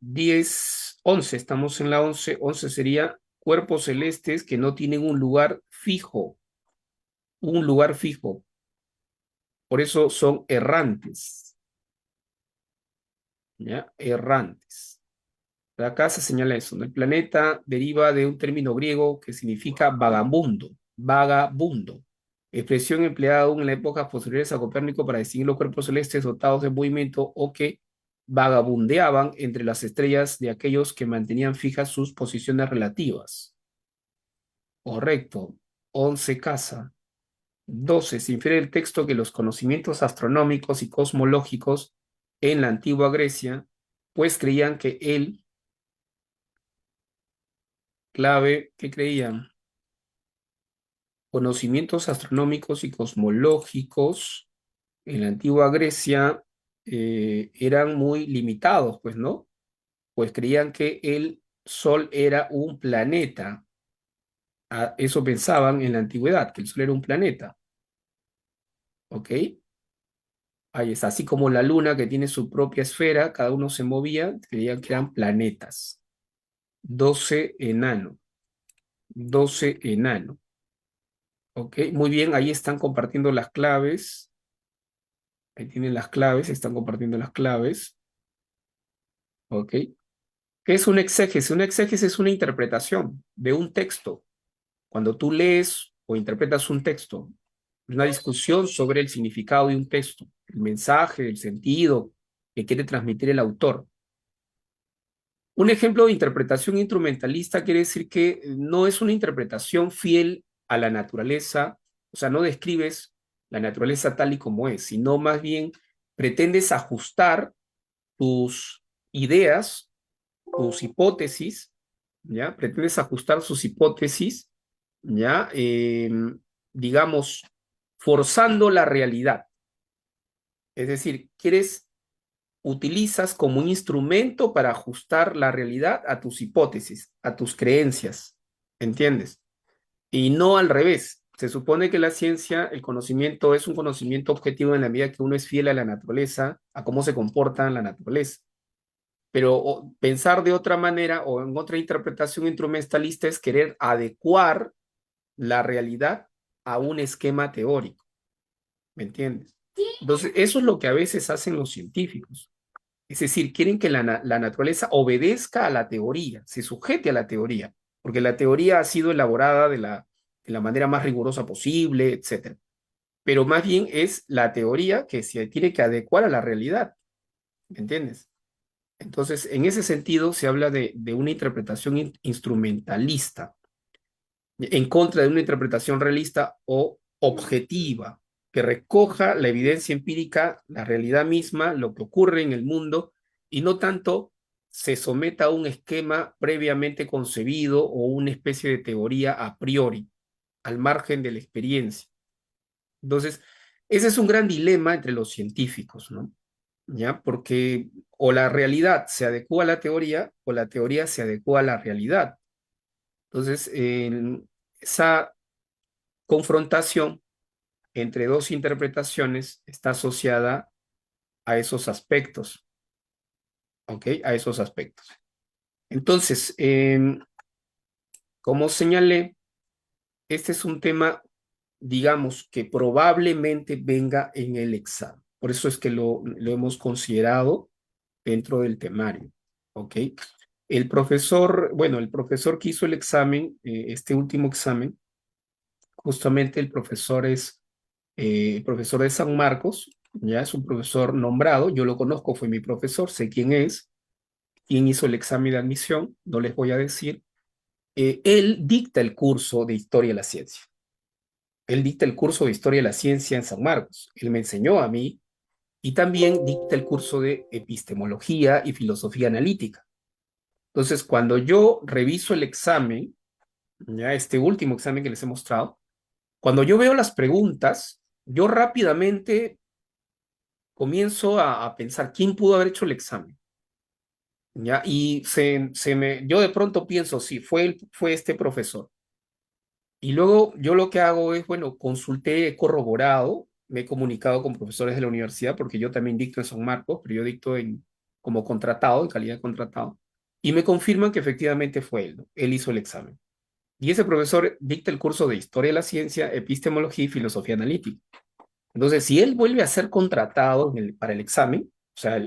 10, 11, estamos en la 11. 11 sería cuerpos celestes que no tienen un lugar fijo, por eso son errantes, ¿ya? Errantes. Acá se señala eso, ¿no? El planeta deriva de un término griego que significa vagabundo, vagabundo, expresión empleada aún en las épocas posteriores a Copérnico para distinguir los cuerpos celestes dotados de movimiento o que vagabundeaban entre las estrellas de aquellos que mantenían fijas sus posiciones relativas. Correcto. 11 casa. 12, se infiere del texto que los conocimientos astronómicos y cosmológicos en la antigua Grecia, pues creían que el clave, ¿qué creían? Conocimientos astronómicos y cosmológicos en la antigua Grecia eran muy limitados, pues, ¿no? Pues creían que el Sol era un planeta. Eso pensaban en la antigüedad, que el Sol era un planeta. ¿Ok? Ahí está, así como la Luna que tiene su propia esfera, cada uno se movía, creían que eran planetas. 12 enano. 12 enano. ¿Ok? Muy bien, ahí están compartiendo las claves. Ahí tienen las claves, están compartiendo las claves. ¿Ok? ¿Qué es un exégesis? Un exégesis es una interpretación de un texto. Cuando tú lees o interpretas un texto, una discusión sobre el significado de un texto, el mensaje, el sentido que quiere transmitir el autor. Un ejemplo de interpretación instrumentalista quiere decir que no es una interpretación fiel a la naturaleza, o sea, no describes la naturaleza tal y como es, sino más bien pretendes ajustar tus ideas, tus hipótesis, ¿ya? Pretendes ajustar sus hipótesis, ¿ya? Digamos, forzando la realidad. Es decir, utilizas como un instrumento para ajustar la realidad a tus hipótesis, a tus creencias, ¿entiendes? Y no al revés. Se supone que la ciencia, el conocimiento es un conocimiento objetivo en la medida que uno es fiel a la naturaleza, a cómo se comporta en la naturaleza. Pero pensar de otra manera o en otra interpretación instrumentalista es querer adecuar la realidad a un esquema teórico, ¿me entiendes? Entonces, eso es lo que a veces hacen los científicos. Es decir, quieren que la naturaleza obedezca a la teoría, se sujete a la teoría, porque la teoría ha sido elaborada de la manera más rigurosa posible, etcétera. Pero más bien es la teoría que se tiene que adecuar a la realidad, ¿me entiendes? Entonces, en ese sentido, se habla de una interpretación instrumentalista en contra de una interpretación realista o objetiva, que recoja la evidencia empírica, la realidad misma, lo que ocurre en el mundo, y no tanto se someta a un esquema previamente concebido o una especie de teoría a priori, al margen de la experiencia. Entonces, ese es un gran dilema entre los científicos, ¿no? ¿Ya? Porque o la realidad se adecua a la teoría o la teoría se adecua a la realidad. Entonces, esa confrontación entre dos interpretaciones está asociada a esos aspectos, ¿ok? A esos aspectos. Entonces, como señalé, este es un tema, digamos, que probablemente venga en el examen. Por eso es que lo hemos considerado dentro del temario, ¿ok? El profesor que hizo el examen, este último examen, justamente el profesor es profesor de San Marcos, ya es un profesor nombrado, yo lo conozco, fue mi profesor, sé quién es, quién hizo el examen de admisión, no les voy a decir. Él dicta el curso de Historia de la Ciencia. Él dicta el curso de Historia de la Ciencia en San Marcos. Él me enseñó a mí y también dicta el curso de Epistemología y Filosofía Analítica. Entonces, cuando yo reviso el examen, ya este último examen que les he mostrado, cuando yo veo las preguntas, yo rápidamente comienzo a pensar quién pudo haber hecho el examen. ¿Ya? Y yo de pronto pienso, sí, fue este profesor. Y luego yo lo que hago es, bueno, consulté, he corroborado, me he comunicado con profesores de la universidad, porque yo también dicto en San Marcos, pero yo dicto como contratado, en calidad de contratado, y me confirman que efectivamente fue él, ¿no? Él hizo el examen. Y ese profesor dicta el curso de Historia de la Ciencia, Epistemología y Filosofía Analítica. Entonces, si él vuelve a ser contratado para el examen, o sea,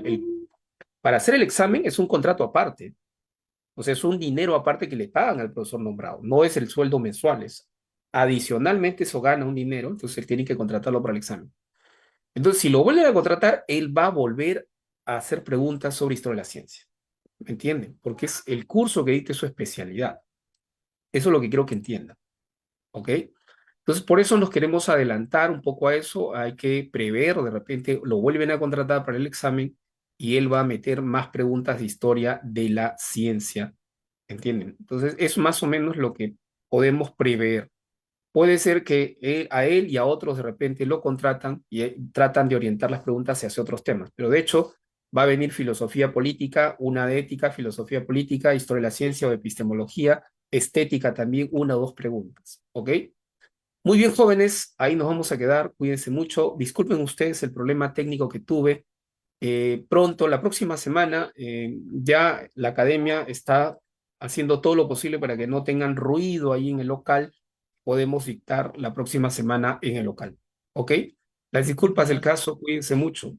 para hacer el examen es un contrato aparte, o sea, es un dinero aparte que le pagan al profesor nombrado, no es el sueldo mensual, es adicionalmente eso gana un dinero, entonces él tiene que contratarlo para el examen. Entonces, si lo vuelven a contratar, él va a volver a hacer preguntas sobre historia de la ciencia, ¿me entienden? Porque es el curso que dicta su especialidad. Eso es lo que quiero que entiendan, ¿ok? Entonces, por eso nos queremos adelantar un poco a eso, hay que prever, de repente lo vuelven a contratar para el examen y él va a meter más preguntas de historia de la ciencia, ¿entienden? Entonces, es más o menos lo que podemos prever. Puede ser que a él y a otros de repente lo contratan y tratan de orientar las preguntas hacia otros temas, pero de hecho va a venir filosofía política, una de ética, filosofía política, historia de la ciencia o epistemología, estética también, una o dos preguntas, ¿ok? Muy bien, jóvenes, ahí nos vamos a quedar. Cuídense mucho. Disculpen ustedes el problema técnico que tuve. Pronto, la próxima semana, ya la academia está haciendo todo lo posible para que no tengan ruido ahí en el local. Podemos dictar la próxima semana en el local. ¿Ok? Las disculpas del caso, cuídense mucho.